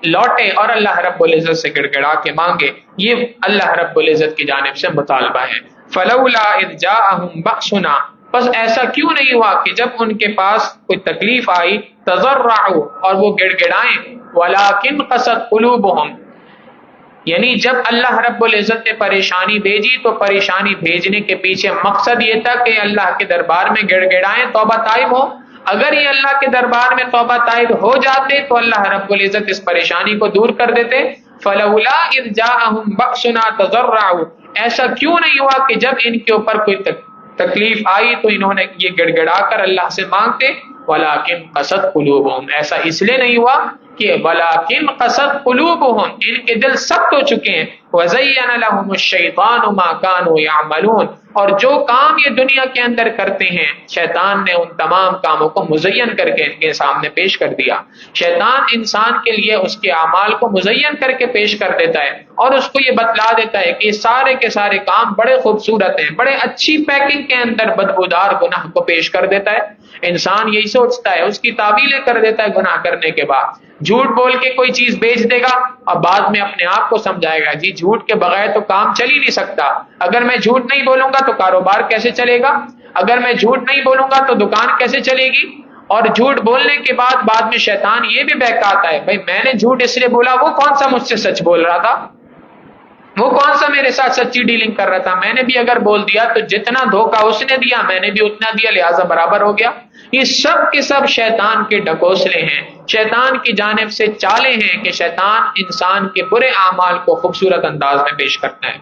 لوٹے اور اللہ رب العزت سے گڑ گڑا کے مانگے۔ یہ اللہ رب العزت کی جانب سے مطالبہ ہے۔ فلولا اذ جاءہم بأسنا، بس ایسا کیوں نہیں ہوا کہ جب ان کے پاس کوئی تکلیف آئی، تضرعوا، اور وہ گڑ گڑائیں، ولکن قست قلوبہم، یعنی جب اللہ رب العزت نے پریشانی بھیجی تو پریشانی بھیجنے کے پیچھے مقصد یہ تھا کہ اللہ کے دربار میں گڑ گڑائیں، توبہ طائب ہو۔ اگر یہ اللہ کے دربار میں توبہ طائب ہو جاتے تو اللہ رب العزت اس پریشانی کو دور کر دیتے۔ فلولا اذ جاءہم بأسنا تضرعوا، ایسا کیوں نہیں ہوا کہ جب ان کے اوپر کوئی تکلیف آئی تو انہوں نے یہ گڑ گڑا کر اللہ سے مانگتے، ولیکن قست قلوبہم، ایسا اس لیے نہیں ہوا کہ ولیکن قست قلوبہم، ان کے دل سخت ہو چکے ہیں، وزین لہم الشیطان ما کانوا یعملون، اور جو کام یہ دنیا کے اندر کرتے ہیں شیطان نے ان تمام کاموں کو مزین کر کے ان کے سامنے پیش کر دیا۔ شیطان انسان کے لیے اس کے اعمال کو مزین کر کے پیش کر دیتا ہے اور اس کو یہ بتلا دیتا ہے کہ سارے کے سارے کام بڑے خوبصورت ہیں، بڑے اچھی پیکنگ کے اندر بدبودار گناہ کو پیش کر دیتا ہے۔ انسان یہی سوچتا ہے، اس کی تعویلیں کر دیتا ہے گناہ کرنے کے بعد، جھوٹ بول کے کوئی چیز بیچ دے گا اور بعد میں اپنے آپ کو سمجھائے گا جی جھوٹ کے بغیر تو کام چل ہی نہیں سکتا، اگر میں جھوٹ نہیں بولوں گا تو کاروبار کیسے چلے گا، اگر میں جھوٹ نہیں بولوں گا تو دکان کیسے چلے گی۔ اور جھوٹ بولنے کے بعد میں شیطان یہ بھی بہکاتا ہے، بھائی میں نے جھوٹ اس لیے بولا، وہ کون سا مجھ سے سچ بول رہا تھا، وہ کون سا میرے ساتھ سچی ڈیلنگ کر رہا تھا، میں نے بھی اگر بول دیا تو جتنا دھوکہ اس نے دیا میں نے بھی اتنا دیا، لہٰذا برابر ہو گیا۔ یہ سب کے سب شیطان کے ڈکوسلے ہیں، شیطان کی جانب سے چالیں ہیں کہ شیطان انسان کے برے اعمال کو خوبصورت انداز میں پیش کرتا ہے۔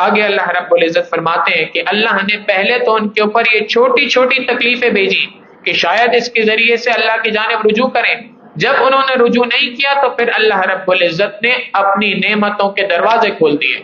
آگے اللہ رب العزت فرماتے ہیں کہ اللہ نے پہلے تو ان کے اوپر یہ چھوٹی چھوٹی تکلیفیں بھیجی کہ شاید اس کے ذریعے سے اللہ کی جانب رجوع کریں، جب انہوں نے رجوع نہیں کیا تو پھر اللہ رب العزت نے اپنی نعمتوں کے دروازے کھول دیے،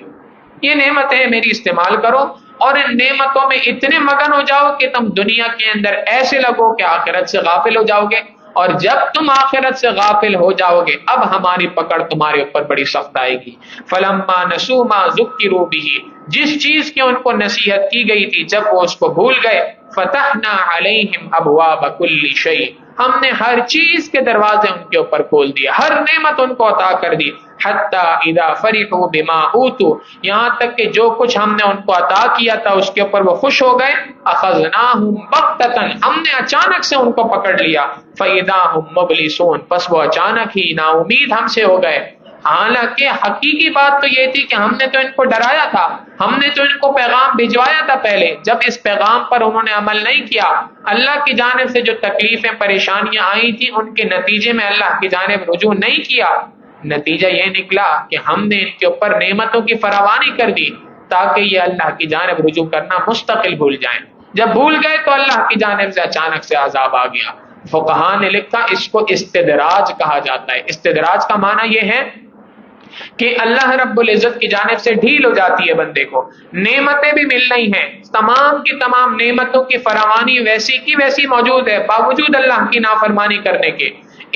یہ نعمتیں میری استعمال کرو اور ان نعمتوں میں اتنے مگن ہو جاؤ کہ تم دنیا کے اندر ایسے لگو کہ آخرت سے غافل ہو جاؤ گے، اور جب تم آخرت سے غافل ہو جاؤ گے اب ہماری پکڑ تمہارے اوپر بڑی سخت آئے گی۔ فلما نسوا ما ذکروا به، جس چیز کی ان کو نصیحت کی گئی تھی جب وہ اس کو بھول گئے، فتحنا علیہم ابواب کل شیء، ہم نے ہر چیز کے دروازے ان کے اوپر کھول دیے، ہر نعمت ان کو عطا کر دی، حتی اذا فرحوا بما اوتوا، یہاں تک کہ جو کچھ ہم نے ان کو عطا کیا تھا اس کے اوپر وہ خوش ہو گئے، اخذناہم بغتۃ، ہم نے اچانک سے ان کو پکڑ لیا، فاذا هم مبلسون، پس وہ اچانک ہی نا امید ہم سے ہو گئے۔ حالانکہ حقیقی بات تو یہ تھی کہ ہم نے تو ان کو ڈرایا تھا، ہم نے تو ان کو پیغام بھجوایا تھا پہلے، جب اس پیغام پر انہوں نے عمل نہیں کیا، اللہ کی جانب سے جو تکلیفیں پریشانیاں آئی تھیں ان کے نتیجے میں اللہ کی جانب رجوع نہیں کیا، نتیجہ یہ نکلا کہ ہم نے ان کے اوپر نعمتوں کی فراوانی کر دی تاکہ یہ اللہ کی جانب رجوع کرنا مستقل بھول جائیں، جب بھول گئے تو اللہ کی جانب سے اچانک سے عذاب آ گیا۔ فقہاء نے لکھا اس کو استدراج کہا جاتا ہے۔ استدراج کا معنی یہ ہے کہ اللہ رب العزت کی جانب سے ڈھیل ہو جاتی ہے بندے کو، نعمتیں بھی مل رہی ہیں، تمام کی تمام نعمتوں کی فراوانی ویسی کی ویسی موجود ہے باوجود اللہ کی نافرمانی کرنے کے،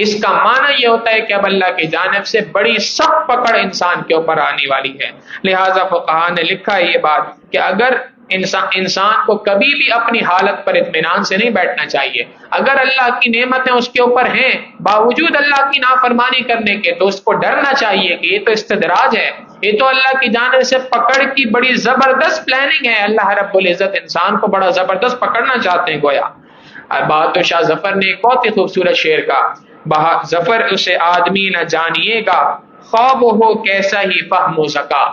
اس کا معنی یہ ہوتا ہے کہ اب اللہ کی جانب سے بڑی سخت پکڑ انسان کے اوپر آنے والی ہے۔ لہٰذا فقہاء نے لکھا ہے یہ بات کہ اگر انسان کو کبھی بھی اپنی حالت پر اطمینان سے نہیں بیٹھنا چاہیے، اگر اللہ کی نعمتیں اس کے اوپر ہیں باوجود اللہ کی نافرمانی کرنے کے، تو اس کو ڈرنا چاہیے کہ یہ تو استدراج ہے، یہ تو اللہ کی جانب سے پکڑ کی بڑی زبردست پلاننگ ہے، اللہ رب العزت انسان کو بڑا زبردست پکڑنا چاہتے ہیں گویا۔ بہادر شاہ ظفر نے ایک بہت ہی خوبصورت شعر کہا، ظفر اسے آدمی نہ جانیے گا، خواب ہو کیسا ہی فہم و ذکا،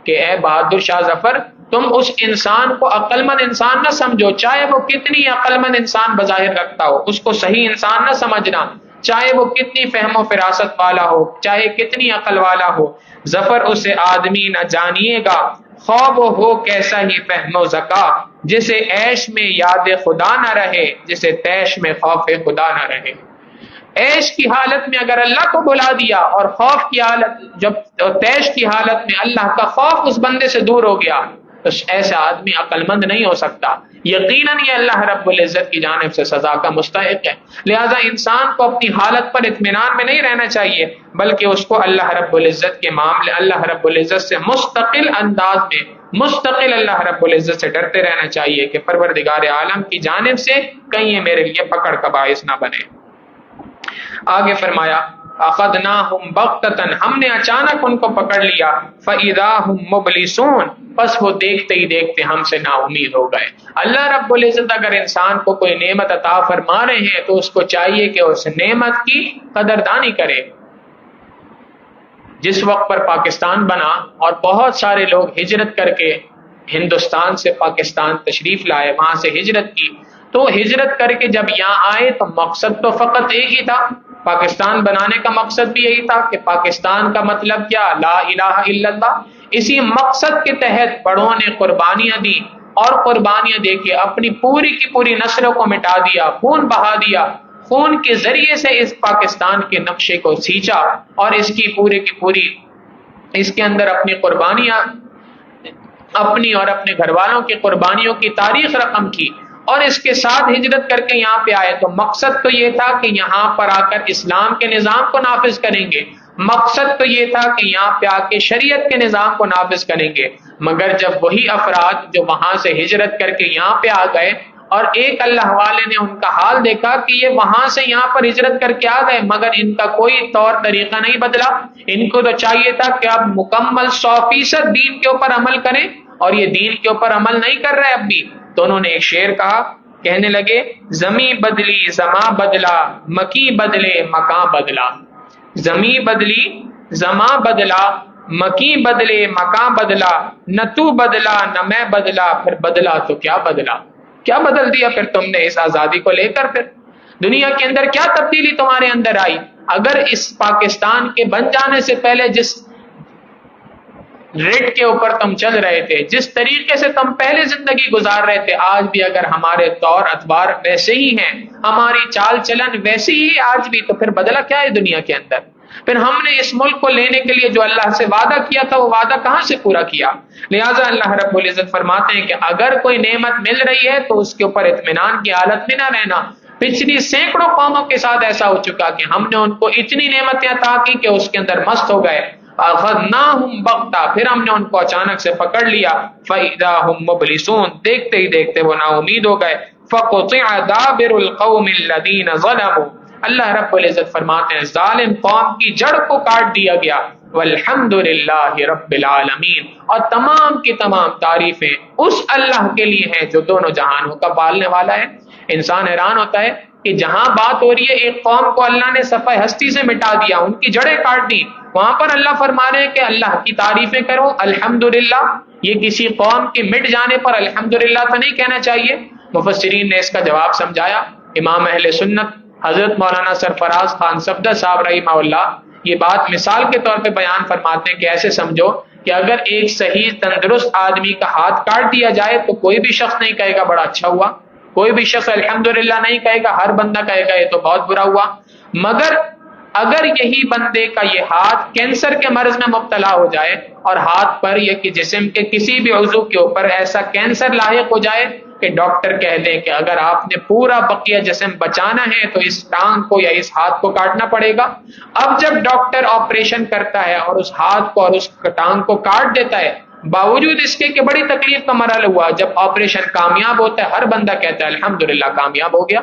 کہ اے بہادر شاہ ظفر تم اس انسان کو عقل مند انسان نہ سمجھو، چاہے وہ کتنی عقل مند انسان بظاہر رکھتا ہو، اس کو صحیح انسان نہ سمجھنا، چاہے وہ کتنی فہم و فراست والا ہو، چاہے کتنی عقل والا ہو، ظفر اسے آدمی نہ جانیے گا، خواب ہو کیسا ہی فہم و ذکا، جسے عیش میں یاد خدا نہ رہے، جسے تیش میں خوف خدا نہ رہے۔ عیش کی حالت میں اگر اللہ کو بلا دیا اور خوف کی حالت جب تیش کی حالت میں اللہ کا خوف اس بندے سے دور ہو گیا تو ایسا آدمی عقل مند نہیں ہو سکتا، یقیناً یہ اللہ رب العزت کی جانب سے سزا کا مستحق ہے۔ لہذا انسان کو اپنی حالت پر اطمینان میں نہیں رہنا چاہیے، بلکہ اس کو اللہ رب العزت کے معاملے، اللہ رب العزت سے مستقل انداز میں مستقل اللہ رب العزت سے ڈرتے رہنا چاہیے کہ پروردگار عالم کی جانب سے کہیں یہ میرے لیے پکڑ کا باعث نہ بنے۔ آگے فرمایا اخذناہم بغتۃ، ہم نے اچانک ان کو پکڑ لیا، فاذا ہم مبلسون، پس وہ دیکھتے ہی دیکھتے ہم سے نا امید ہو گئے۔ اللہ رب العزت اگر انسان کو کوئی نعمت عطا فرما رہے ہیں تو اس کو چاہیے کہ اس نعمت کی قدردانی کرے۔ جس وقت پر پاکستان بنا اور بہت سارے لوگ ہجرت کر کے ہندوستان سے پاکستان تشریف لائے، وہاں سے ہجرت کی، تو ہجرت کر کے جب یہاں آئے تو مقصد تو فقط ایک ہی تھا، پاکستان بنانے کا مقصد بھی یہی تھا کہ پاکستان کا مطلب کیا، لا الہ الا اللہ۔ اسی مقصد کے تحت بڑوں نے قربانیاں دی اور قربانیاں دے کے اپنی پوری کی پوری نسلوں کو مٹا دیا، خون بہا دیا، خون کے ذریعے سے اس پاکستان کے نقشے کو سینچا اور اس کی پوری کی پوری اس کے اندر اپنی قربانیاں، اپنی اور اپنے گھر والوں کی قربانیوں کی تاریخ رقم کی، اور اس کے ساتھ ہجرت کر کے یہاں پہ آئے۔ تو مقصد تو یہ تھا کہ یہاں پر آ کر اسلام کے نظام کو نافذ کریں گے، مقصد تو یہ تھا کہ یہاں پہ آ کے شریعت کے نظام کو نافذ کریں گے، مگر جب وہی افراد جو وہاں سے ہجرت کر کے یہاں پہ آ گئے اور ایک اللہ والے نے ان کا حال دیکھا کہ یہ وہاں سے یہاں پر ہجرت کر کے آ گئے مگر ان کا کوئی طور طریقہ نہیں بدلا، ان کو تو چاہیے تھا کہ اب مکمل 100% دین کے اوپر عمل کریں، اور یہ دین کے اوپر عمل نہیں کر رہے اب بھی۔ تو انہوں نے ایک شعر کہا، کہنے لگے زمیں بدلی زماں بدلا، مکی بدلے مکاں بدلا، زمیں بدلی زماں بدلا، مکی بدلے مکاں بدلا، نہ تو بدلا نہ میں بدلا، پھر بدلا تو کیا بدلا، کیا بدل دیا پھر تم نے اس آزادی کو لے کر؟ پھر دنیا کے اندر کیا تبدیلی تمہارے اندر آئی؟ اگر اس پاکستان کے بن جانے سے پہلے جس ریٹ کے اوپر تم چل رہے تھے، جس طریقے سے تم پہلے زندگی گزار رہے تھے، آج بھی اگر ہمارے طور اتوار ویسے ہی ہیں، ہماری چال چلن ویسی ہی آج بھی، تو پھر بدلا کیا ہے دنیا کے اندر؟ پھر ہم نے اس ملک کو لینے کے لیے جو اللہ سے وعدہ کیا تھا وہ وعدہ کہاں سے پورا کیا؟ لہٰذا اللہ رب العزت فرماتے ہیں کہ اگر کوئی نعمت مل رہی ہے تو اس کے اوپر اطمینان کی حالت میں نہ رہنا۔ پچھلی سینکڑوں قوموں کے ساتھ ایسا ہو چکا کہ ہم نے ان کو اتنی نعمتیں عطا کی کہ اس کے اندر مست ہو گئے، اخذناہم بغتہ، پھر ہم نے ان کو اچانک سے پکڑ لیا، فاذا ہم مبلسون، دیکھتے ہی دیکھتے وہ نا امید ہو گئے، فقطع دابر القوم الذین ظلموا، اللہ رب العزت فرماتے ہیں ظالم قوم کی جڑ کو کاٹ دیا گیا. والحمد للہ رب العالمین، اور تمام کی تمام تعریفیں اس اللہ کے لیے ہیں جو دونوں جہانوں کا پالنے والا ہے. انسان حیران ہوتا ہے کہ جہاں بات ہو رہی ہے ایک قوم کو اللہ نے صفحہ ہستی سے مٹا دیا، ان کی جڑیں کاٹ دی، وہاں پر اللہ فرما رہے ہیں کہ اللہ کی تعریفیں کرو الحمدللہ. یہ کسی قوم کے مٹ جانے پر الحمدللہ تو نہیں کہنا چاہیے. مفسرین نے اس کا جواب سمجھایا. امام اہل سنت حضرت مولانا سرفراز خان صفدر صاحب رحمہ اللہ یہ بات مثال کے طور پہ بیان فرماتے ہیں کہ ایسے سمجھو کہ اگر ایک صحیح تندرست آدمی کا ہاتھ کاٹ دیا جائے تو کوئی بھی شخص نہیں کہے گا بڑا اچھا ہوا، کوئی بھی شخص الحمدللہ نہیں کہے گا، ہر بندہ کہے گا یہ تو بہت برا ہوا. مگر اگر یہی بندے کا یہ ہاتھ کینسر کے مرض میں مبتلا ہو جائے اور ہاتھ پر یا کہ جسم کے کسی بھی عضو کے اوپر ایسا کینسر لاحق ہو جائے کہ ڈاکٹر کہہ دیں کہ اگر آپ نے پورا بقیہ جسم بچانا ہے تو اس ٹانگ کو یا اس ہاتھ کو کاٹنا پڑے گا. اب جب ڈاکٹر آپریشن کرتا ہے اور اس ہاتھ کو اور اس ٹانگ کو کاٹ دیتا ہے، باوجود اس کے کہ بڑی تکلیف کا مرحلہ ہوا، جب آپریشن کامیاب ہوتا ہے ہر بندہ کہتا ہے الحمدللہ کامیاب ہو گیا.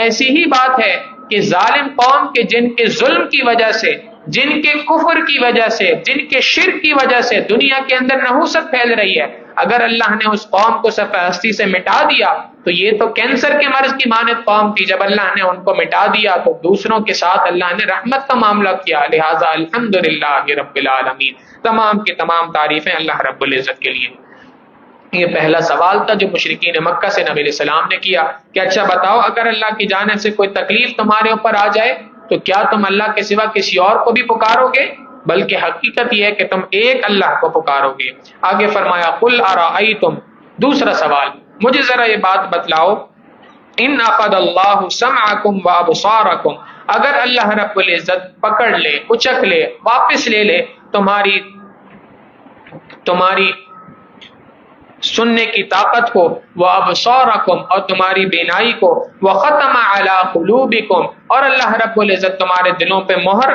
ایسی ہی بات ہے کہ ظالم قوم کے جن کے ظلم کی وجہ سے، جن کے کفر کی وجہ سے، جن کے شرک کی وجہ سے دنیا کے اندر نحوست پھیل رہی ہے، اگر اللہ نے اس قوم کو صفحہ ہستی سے مٹا دیا تو یہ تو کینسر کے مرض کی مانند قوم تھی، جب اللہ نے ان کو مٹا دیا تو دوسروں کے ساتھ اللہ نے رحمت کا معاملہ کیا. لہذا الحمدللہ رب العالمین، تمام کی تمام تعریفیں اللہ رب العزت کے لیے. یہ پہلا سوال تھا جو مشرکین مکہ سے نبی علیہ السلام نے کیا کہ اچھا بتاؤ اگر اللہ کی جانب سے کوئی تکلیف تمہارے اوپر آ جائے تو کیا تم اللہ کے سوا کسی اور کو بھی پکارو گے؟ بلکہ حقیقت یہ ہے کہ تم ایک اللہ کو پکارو گے. آگے فرمایا قل ارائیتم، دوسرا سوال، مجھے ذرا یہ بات بتلاؤ، ان اخذ اللہ سمعکم وابصارکم، اگر اللہ رب العزت پکڑ لے، اچک لے، واپس لے لے تمہاری سننے کی طاقت کو، وابصارکم، اور تمہاری بینائی کو، وختم علی قلوبکم، اور اللہ رب العزت تمہارے دلوں پہ مہر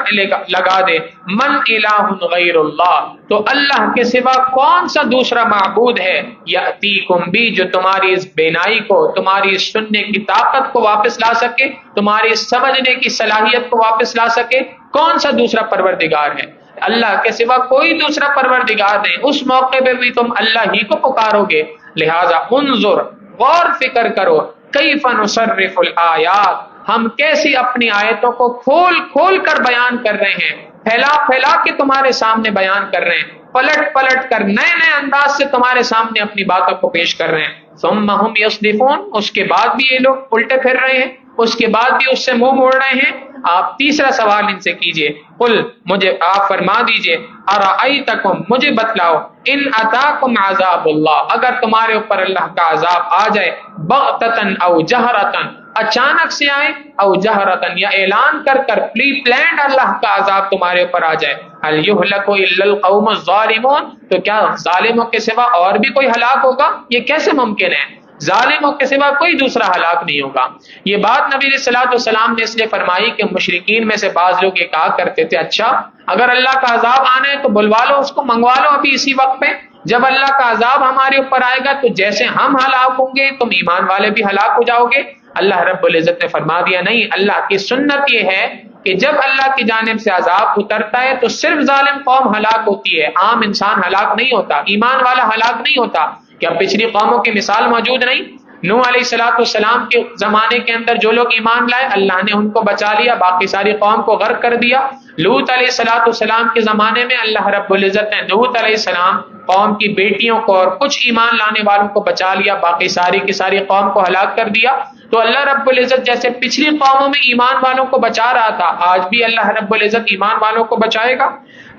لگا دے، من الہ غیر اللہ، تو اللہ کے سوا کون سا دوسرا معبود ہے، یاتیکم بھی، جو تمہاری اس بینائی کو، تمہاری اس سننے کی طاقت کو واپس لا سکے، تمہاری اس سمجھنے کی صلاحیت کو واپس لا سکے؟ کون سا دوسرا پروردگار ہے؟ اللہ کے سوا کوئی دوسرا پروردگار نہیں. اس موقع پہ بھی تم اللہ ہی کو پکارو گے. لہذا انظر، غور فکر کرو، کیف نصرف الآیات، ہم کیسی اپنی آیتوں کو کھول کھول کر بیان کر رہے ہیں، پھیلا پھیلا کے تمہارے سامنے بیان کر رہے ہیں، پلٹ پلٹ کر نئے نئے انداز سے تمہارے سامنے اپنی باتوں کو پیش کر رہے ہیں. ثم ہم یصدفون، اس کے بعد بھی یہ لوگ الٹے پھر رہے ہیں، اس کے بعد بھی اس سے منہ موڑ رہے ہیں. آپ تیسرا سوال ان سے کیجئے، قل، مجھے آپ فرما دیجئے، ارائیتکم، مجھے بتلاؤ، ان اتاکم عذاب اللہ، اگر تمہارے اوپر اللہ کا عذاب آ جائے، بغتتن او جہرتن، اچانک سے آئے، او جہرتن، یا اعلان کر کر، پری پلانڈ اللہ کا عذاب تمہارے اوپر آ جائے، هل یہلک الا القوم الظالمون، تو کیا ظالموں کے سوا اور بھی کوئی ہلاک ہوگا؟ یہ کیسے ممکن ہے؟ ظالموں کے سوا کوئی دوسرا ہلاک نہیں ہوگا. یہ بات نبی علیہ الصلوۃ والسلام نے اس لیے فرمائی کہ مشرکین میں سے بعض لوگ یہ کہا کرتے تھے اچھا اگر اللہ کا عذاب آنا ہے تو بلوا لو، اس کو منگوا لو ابھی اسی وقت پہ، جب اللہ کا عذاب ہمارے اوپر آئے گا تو جیسے ہم ہلاک ہوں گے تم ایمان والے بھی ہلاک ہو جاؤ گے. اللہ رب العزت نے فرما دیا نہیں، اللہ کی سنت یہ ہے کہ جب اللہ کی جانب سے عذاب اترتا ہے تو صرف ظالم قوم ہلاک ہوتی ہے، عام انسان ہلاک نہیں ہوتا، ایمان والا ہلاک نہیں ہوتا. کیا پچھلی قوموں کی مثال موجود نہیں؟ نوح علیہ السلام کے زمانے کے اندر جو لوگ ایمان لائے اللہ نے ان کو بچا لیا، باقی ساری قوم کو غرق کر دیا. لوط علیہ السلام کے زمانے میں اللہ رب العزت نے لوط علیہ السلام قوم کی بیٹیوں کو اور کچھ ایمان لانے والوں کو بچا لیا، باقی ساری کی ساری قوم کو ہلاک کر دیا. تو اللہ رب العزت جیسے پچھلی قوموں میں ایمان والوں کو بچا رہا تھا، آج بھی اللہ رب العزت ایمان والوں کو بچائے گا.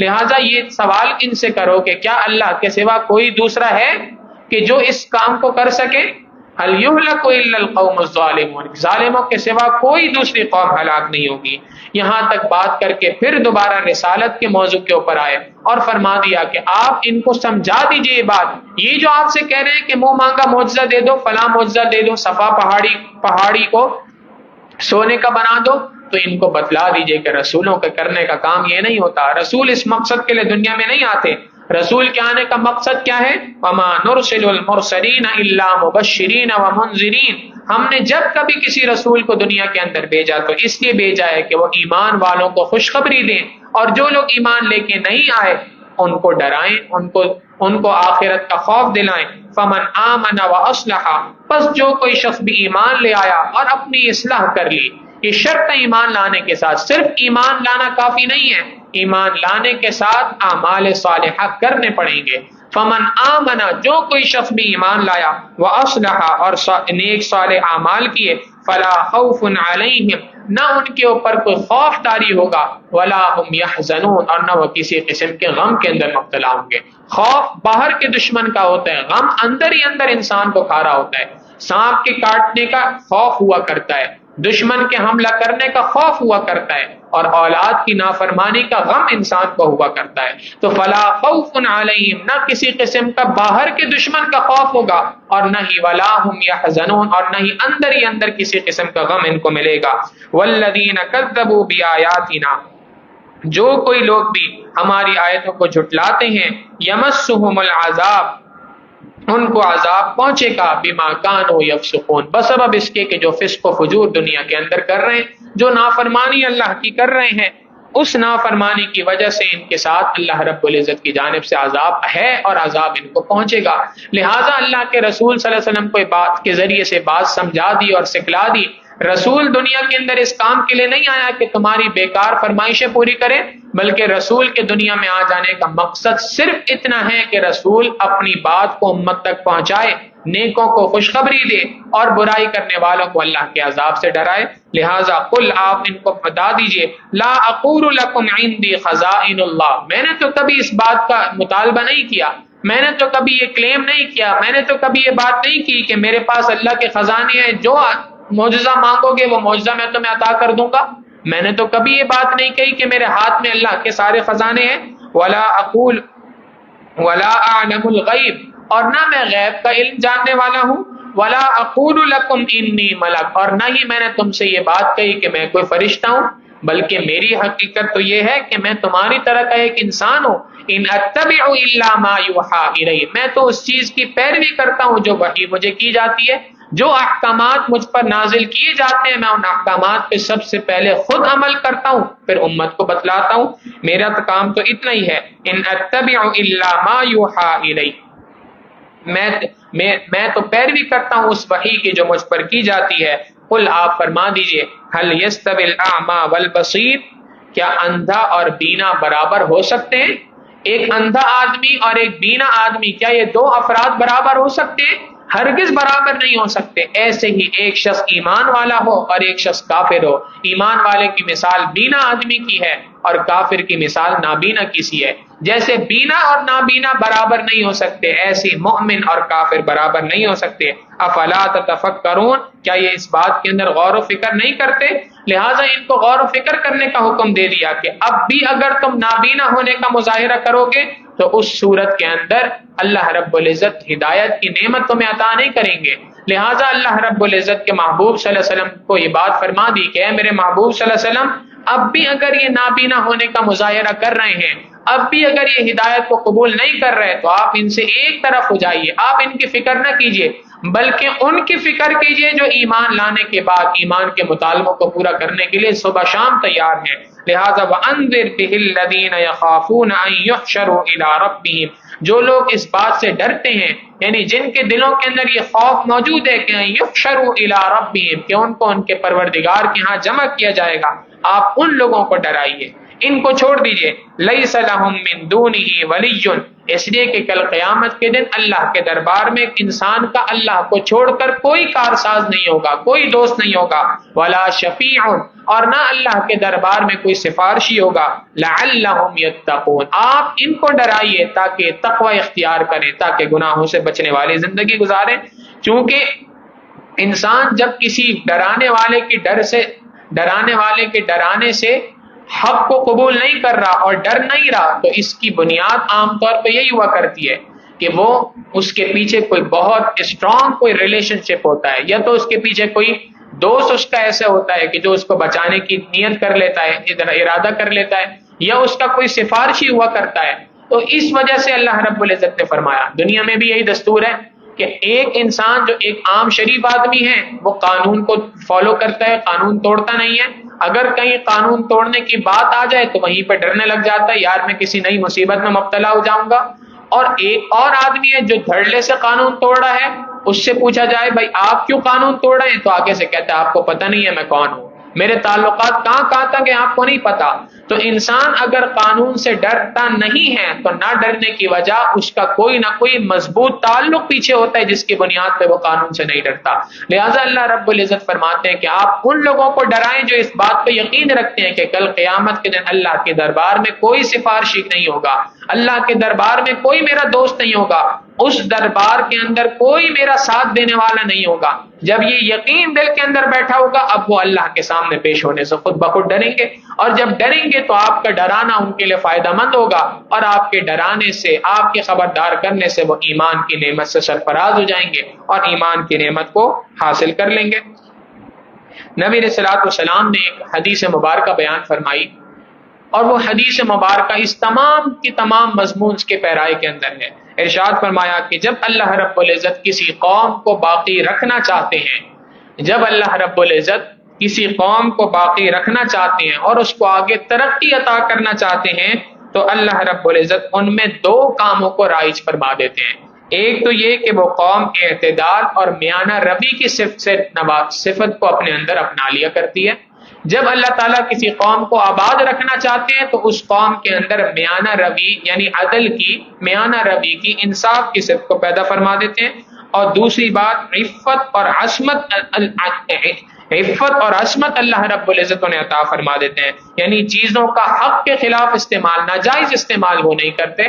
لہٰذا یہ سوال ان سے کرو کہ کیا اللہ کے سوا کوئی دوسرا ہے کہ جو اس کام کو کر سکے؟ هل يهلك الا القوم الظالمون، ظالموں کے سوا کوئی دوسری قوم ہلاک نہیں ہوگی. یہاں تک بات کر کے پھر دوبارہ رسالت کے موضوع کے اوپر آئے اور فرما دیا کہ آپ ان کو سمجھا دیجئے یہ بات، یہ جو آپ سے کہہ رہے ہیں کہ منہ مانگا معجزہ دے دو، فلاں معجزہ دے دو، صفا پہاڑی کو سونے کا بنا دو، تو ان کو بتلا دیجئے کہ رسولوں کے کرنے کا کام یہ نہیں ہوتا. رسول اس مقصد کے لیے دنیا میں نہیں آتے. رسول کے آنے کا مقصد کیا ہے؟ وما نرسل المرسلین الا مبشرین ومنذرین، ہم نے جب کبھی کسی رسول کو دنیا کے اندر بھیجا تو اس لیے بھیجا ہے کہ وہ ایمان والوں کو خوشخبری دیں، اور جو لوگ ایمان لے کے نہیں آئے ان کو ڈرائیں، ان کو آخرت کا خوف دلائیں۔ فمن آمن واصلح، پس جو کوئی شخص بھی ایمان لے آیا اور اپنی اصلاح کر لی، یہ شرط ہے ایمان لانے کے ساتھ، صرف ایمان لانا کافی نہیں ہے، ایمان لانے کے ساتھ اعمال صالحہ کرنے پڑیں گے۔ فمن آمن، جو کوئی شخص بھی ایمان لایا، واصلح، اور نیک صالح اعمال کیے، فلا خوف علیہم، نہ ان کے اوپر کوئی خوف طاری ہوگا، ولا هم يحزنون، اور نہ وہ کسی قسم کے غم کے اندر مبتلا ہوں گے۔ خوف باہر کے دشمن کا ہوتا ہے، غم اندر ہی اندر انسان کو کھا رہا ہوتا ہے۔ سانپ کے کاٹنے کا خوف ہوا کرتا ہے، دشمن کے حملہ کرنے کا خوف ہوا کرتا ہے، اور اولاد کی نافرمانی کا غم انسان کو ہوا کرتا ہے۔ تو فلا خوف علیہم، نہ کسی قسم کا باہر کے دشمن کا خوف ہوگا، اور نہ ہی ولا هم يحزنون، اور نہ ہی اندر کسی قسم کا غم ان کو ملے گا۔ والذین کذبوا بآیاتنا، جو کوئی لوگ بھی ہماری آیتوں کو جھٹلاتے ہیں، یمسہم العذاب، ان کو عذاب پہنچے گا، بما کانوا یفسقون، بسبب اس کے کہ جو فسق و فجور دنیا کے اندر کر رہے ہیں، جو نافرمانی اللہ کی کر رہے ہیں، اس نافرمانی کی وجہ سے ان کے ساتھ اللہ رب العزت کی جانب سے عذاب ہے، اور عذاب ان کو پہنچے گا۔ لہٰذا اللہ کے رسول صلی اللہ علیہ وسلم کو بات کے ذریعے سے بات سمجھا دی اور سکھلا دی۔ رسول دنیا کے اندر اس کام کے لیے نہیں آیا کہ تمہاری بیکار فرمائشیں پوری کرے، بلکہ رسول کے دنیا میں آ جانے کا مقصد صرف اتنا ہے کہ رسول اپنی بات کو امت تک پہنچائے، نیکوں کو خوشخبری دے، اور برائی کرنے والوں کو اللہ کے عذاب سے ڈرائے۔ لہٰذا قل، آپ ان کو بتا دیجئے، لا اقول لکم عندی خزائن اللہ، میں نے تو کبھی اس بات کا مطالبہ نہیں کیا، میں نے تو کبھی یہ کلیم نہیں کیا، میں نے تو کبھی یہ بات نہیں کی کہ میرے پاس اللہ کے خزانے ہیں، جو معجزہ مانگو گے وہ معجزہ میں تمہیں عطا کر دوں گا۔ میں نے تو کبھی یہ بات نہیں کہی کہ میرے ہاتھ میں اللہ کے سارے خزانے ہیں۔ ولا اقول ولا اعلم الغیب، اور نہ میں غیب کا علم جاننے والا ہوں۔ ولا اقول لکم انی ملک، اور نہ ہی میں نے تم سے یہ بات کہی کہ میں کوئی فرشتہ ہوں، بلکہ میری حقیقت تو یہ ہے کہ میں تمہاری طرح کا ایک انسان ہوں۔ ان اتبع الا ما یوحى الی، میں تو اس چیز کی پیروی کرتا ہوں جو وحی مجھے کی جاتی ہے، جو احکامات مجھ پر نازل کیے جاتے ہیں میں ان احکامات پہ سب سے پہلے خود عمل کرتا ہوں، پھر امت کو بتلاتا ہوں۔ میرا تو کام تو اتنا ہی ہے، ان اتبع الا ما یوحى الی، میں تو پیروی کرتا ہوں اس وحی کی جو مجھ پر کی جاتی ہے۔ قل، آپ فرما دیجئے، هل يستوي الاعمى والبصير، کیا اندھا اور بینا برابر ہو سکتے ہیں؟ ایک اندھا آدمی اور ایک بینا آدمی، کیا یہ دو افراد برابر ہو سکتے ہیں؟ ہرگز برابر نہیں ہو سکتے۔ ایسے ہی ایک شخص ایمان والا ہو اور ایک شخص کافر ہو، ایمان والے کی مثال بینا آدمی کی ہے اور کافر کی مثال نابینا کی سی ہے۔ جیسے بینا اور نابینا برابر نہیں ہو سکتے، ایسے مومن اور کافر برابر نہیں ہو سکتے۔ افلا تتفکرون، کیا یہ اس بات کے اندر غور و فکر نہیں کرتے؟ لہٰذا ان کو غور و فکر کرنے کا حکم دے دیا کہ اب بھی اگر تم نابینا ہونے کا مظاہرہ کرو گے تو اس صورت کے اندر اللہ رب العزت ہدایت کی نعمت تمہیں عطا نہیں کریں گے۔ لہٰذا اللہ رب العزت کے محبوب صلی اللہ علیہ وسلم کو یہ بات فرما دی کہ اے میرے محبوب صلی اللہ علیہ وسلم، اب بھی اگر یہ نابینا ہونے کا مظاہرہ کر رہے ہیں، اب بھی اگر یہ ہدایت کو قبول نہیں کر رہے، تو آپ ان سے ایک طرف ہو جائیے، آپ ان کی فکر نہ کیجیے، بلکہ ان کی فکر کیجیے جو ایمان لانے کے بعد ایمان کے مطالبوں کو پورا کرنے کے لیے صبح شام تیار ہیں۔ لہٰذا وَأَنذِرْ بِهِ الَّذِينَ يَخَافُونَ أَن يُحْشَرُوا إِلَىٰ رَبِّهِمْ، جو لوگ اس بات سے ڈرتے ہیں، یعنی جن کے دلوں کے اندر یہ خوف موجود ہے کہ يُحْشَرُوا إِلَىٰ رَبِّهِمْ، کہ ان کو ان کے پروردگار کے ہاں جمع کیا جائے گا، آپ ان لوگوں کو ڈرائیے، ان کو چھوڑ دیجئے۔ لَيْسَ لَهُم مِّن دُونِهِ وَلِيٌّ، اس لیے کہ کل قیامت کے دن اللہ کے دربار میں ایک انسان کا اللہ کو چھوڑ کر کوئی کارساز نہیں ہوگا، کوئی دوست نہیں ہوگا۔ وَلَا شَفِيعٌ، اور نہ اللہ کے دربار میں کوئی سفارشی ہوگا۔ لَعَلَّهُمْ يَتَّقُونَ، آپ ان کو ڈرائیے تاکہ تقوی اختیار کریں، تاکہ گناہوں سے بچنے والی زندگی گزاریں۔ چونکہ انسان جب کسی ڈرانے والے کے ڈرانے سے حق کو قبول نہیں کر رہا اور ڈر نہیں رہا، تو اس کی بنیاد عام طور پہ یہی ہوا کرتی ہے کہ وہ اس کے پیچھے کوئی بہت اسٹرانگ کوئی ریلیشن شپ ہوتا ہے، یا تو اس کے پیچھے کوئی دوست اس کا ایسا ہوتا ہے کہ جو اس کو بچانے کی نیت کر لیتا ہے، ارادہ کر لیتا ہے، یا اس کا کوئی سفارشی ہوا کرتا ہے۔ تو اس وجہ سے اللہ رب العزت نے فرمایا دنیا میں بھی یہی دستور ہے کہ ایک انسان جو ایک عام شریف آدمی ہے وہ قانون کو فالو کرتا ہے، قانون توڑتا نہیں ہے. اگر کہیں قانون توڑنے کی بات آ جائے تو وہیں پہ ڈرنے لگ جاتا ہے، یار میں کسی نئی مصیبت میں مبتلا ہو جاؤں گا. اور ایک اور آدمی ہے جو دھڑلے سے قانون توڑ رہا ہے، اس سے پوچھا جائے بھائی آپ کیوں قانون توڑ رہے ہیں، تو آگے سے کہتا ہے آپ کو پتہ نہیں ہے میں کون ہوں، میرے تعلقات کہاں کہاں تک ہیں آپ کو نہیں پتا. تو انسان اگر قانون سے ڈرتا نہیں ہے تو نہ ڈرنے کی وجہ اس کا کوئی نہ کوئی مضبوط تعلق پیچھے ہوتا ہے جس کی بنیاد پہ وہ قانون سے نہیں ڈرتا. لہٰذا اللہ رب العزت فرماتے ہیں کہ آپ ان لوگوں کو ڈرائیں جو اس بات پہ یقین رکھتے ہیں کہ کل قیامت کے دن اللہ کے دربار میں کوئی سفارشی نہیں ہوگا، اللہ کے دربار میں کوئی میرا دوست نہیں ہوگا، اس دربار کے اندر کوئی میرا ساتھ دینے والا نہیں ہوگا. جب یہ یقین دل کے اندر بیٹھا ہوگا اب وہ اللہ کے سامنے پیش ہونے سے خود بخود ڈریں گے، اور جب ڈریں گے تو آپ کا ڈرانا ان کے لیے فائدہ مند ہوگا، اور آپ کے ڈرانے سے، آپ کے خبردار کرنے سے وہ ایمان کی نعمت سے سرفراز ہو جائیں گے اور ایمان کی نعمت کو حاصل کر لیں گے. نبی علیہ الصلوۃ والسلام نے ایک حدیث مبارکہ بیان فرمائی، اور وہ حدیث مبارکہ اس تمام کی تمام مضمون کے پیرائے کے اندر ہے. ارشاد فرمایا کہ جب اللہ رب العزت کسی قوم کو باقی رکھنا چاہتے ہیں، جب اللہ رب العزت کسی قوم کو باقی رکھنا چاہتے ہیں اور اس کو آگے ترقی عطا کرنا چاہتے ہیں تو اللہ رب العزت ان میں دو کاموں کو رائج فرما دیتے ہیں. ایک تو یہ کہ وہ قوم کے اعتدال اور میانہ روی کی صفت کو اپنے اندر اپنا لیا کرتی ہے. جب اللہ تعالیٰ کسی قوم کو آباد رکھنا چاہتے ہیں تو اس قوم کے اندر میانہ روی یعنی عدل کی، میانہ روی کی، انصاف کی صفت کو پیدا فرما دیتے ہیں. اور دوسری بات عفت اور عصمت اللہ رب العزت انہیں عطا فرما دیتے ہیں، یعنی چیزوں کا حق کے خلاف استعمال، ناجائز استعمال وہ نہیں کرتے.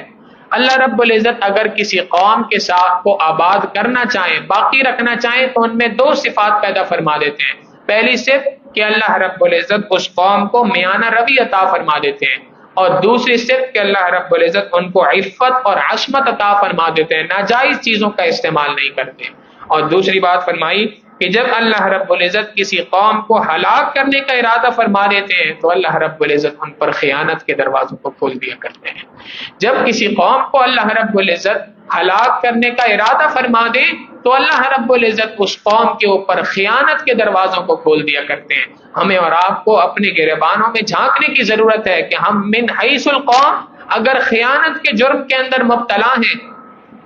اللہ رب العزت اگر کسی قوم کے ساتھ کو آباد کرنا چاہیں، باقی رکھنا چاہیں تو ان میں دو صفات پیدا فرما دیتے ہیں. پہلی صفت کہ اللہ رب العزت اس قوم کو میانہ روی عطا فرما دیتے ہیں، اور دوسری صفت کہ اللہ رب العزت ان کو عفت اور عصمت عطا فرما دیتے ہیں، ناجائز چیزوں کا استعمال نہیں کرتے. اور دوسری بات فرمائی کہ جب اللہ رب العزت کسی قوم کو ہلاک کرنے کا ارادہ فرما دیتے ہیں تو اللہ رب العزت ان پر خیانت کے دروازوں کو کھول دیا کرتے ہیں. جب کسی قوم کو اللہ رب العزت ہلاک کرنے کا ارادہ فرما دے تو اللہ رب العزت اس قوم کے اوپر خیانت کے دروازوں کو کھول دیا کرتے ہیں. ہمیں اور آپ کو اپنے گریبانوں میں جھانکنے کی ضرورت ہے کہ ہم من حیث القوم اگر خیانت کے جرم کے اندر مبتلا ہیں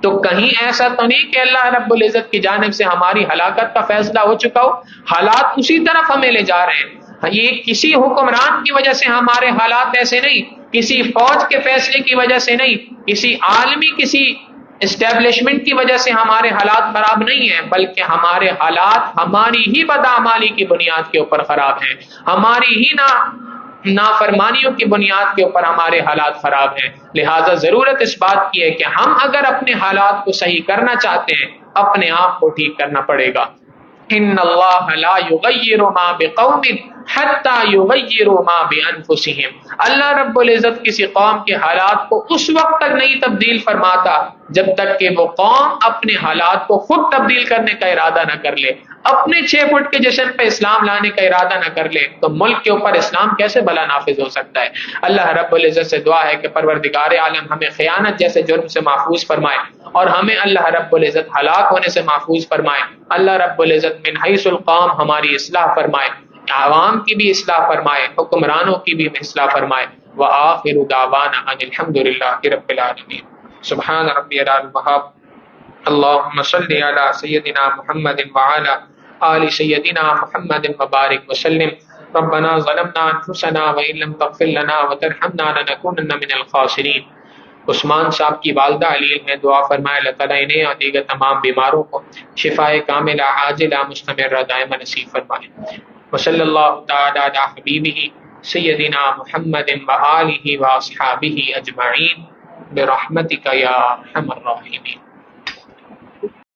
تو کہیں ایسا تو نہیں کہ اللہ رب العزت کی جانب سے ہماری ہلاکت کا فیصلہ ہو چکا ہو، حالات اسی طرف ہمیں لے جا رہے ہیں. یہ کسی حکمران کی وجہ سے ہمارے حالات ایسے نہیں، کسی فوج کے فیصلے کی وجہ سے نہیں، کسی عالمی کسی اسٹیبلشمنٹ کی وجہ سے ہمارے حالات خراب نہیں ہیں، بلکہ ہمارے حالات ہماری ہی بدعمالی کی بنیاد کے اوپر خراب ہیں، ہماری ہی نافرمانیوں کی بنیاد کے اوپر ہمارے حالات خراب ہیں. لہٰذا ضرورت اس بات کی ہے کہ ہم اگر اپنے حالات کو صحیح کرنا چاہتے ہیں اپنے آپ کو ٹھیک کرنا پڑے گا. ان اللہ لا یغیر ما بقوم حتی یغیروا ما بانفسہم. اللہ رب العزت کسی قوم کے حالات کو اس وقت تک نہیں تبدیل فرماتا جب تک کہ وہ قوم اپنے حالات کو خود تبدیل کرنے کا ارادہ نہ کر لے. اپنے 6 فٹ کے جشن پہ اسلام لانے کا ارادہ نہ کر لے تو ملک کے اوپر اسلام کیسے بلا نافذ ہو سکتا ہے. اللہ رب العزت سے دعا ہے کہ پروردگار عالم ہمیں خیانت جیسے جرم سے محفوظ فرمائے اور ہمیں اللہ رب العزت ہلاک ہونے سے محفوظ فرمائے. اللہ رب العزت من حیث القوم ہماری اصلاح فرمائے، عوام کی بھی اصلاح فرمائے، حکمرانوں کی بھی اصلاح فرمائے. وآخر دعوانا ان الحمد للہ رب العالمین. سبحان ربی الوہاب. اللہم صلی علی سیدنا محمد وعلی آل سیدنا محمد وبارک وسلم. ربنا ظلمنا انفسنا وان لم تغفر لنا وترحمنا لنکونن من الخاسرین. عثمان صاحب کی والدہ علیل میں دعا فرمائے اللہ تعالیٰ انہیں اور دیگر تمام بیماروں کو شفائے کاملہ عاجلہ مستمرہ دائمہ نصیب فرمائے. وصلی اللہ تعالی علی حبیبہ سیدنا محمد وآلہ واصحابہ اجمعین برحمتک یا ارحم الراحمین.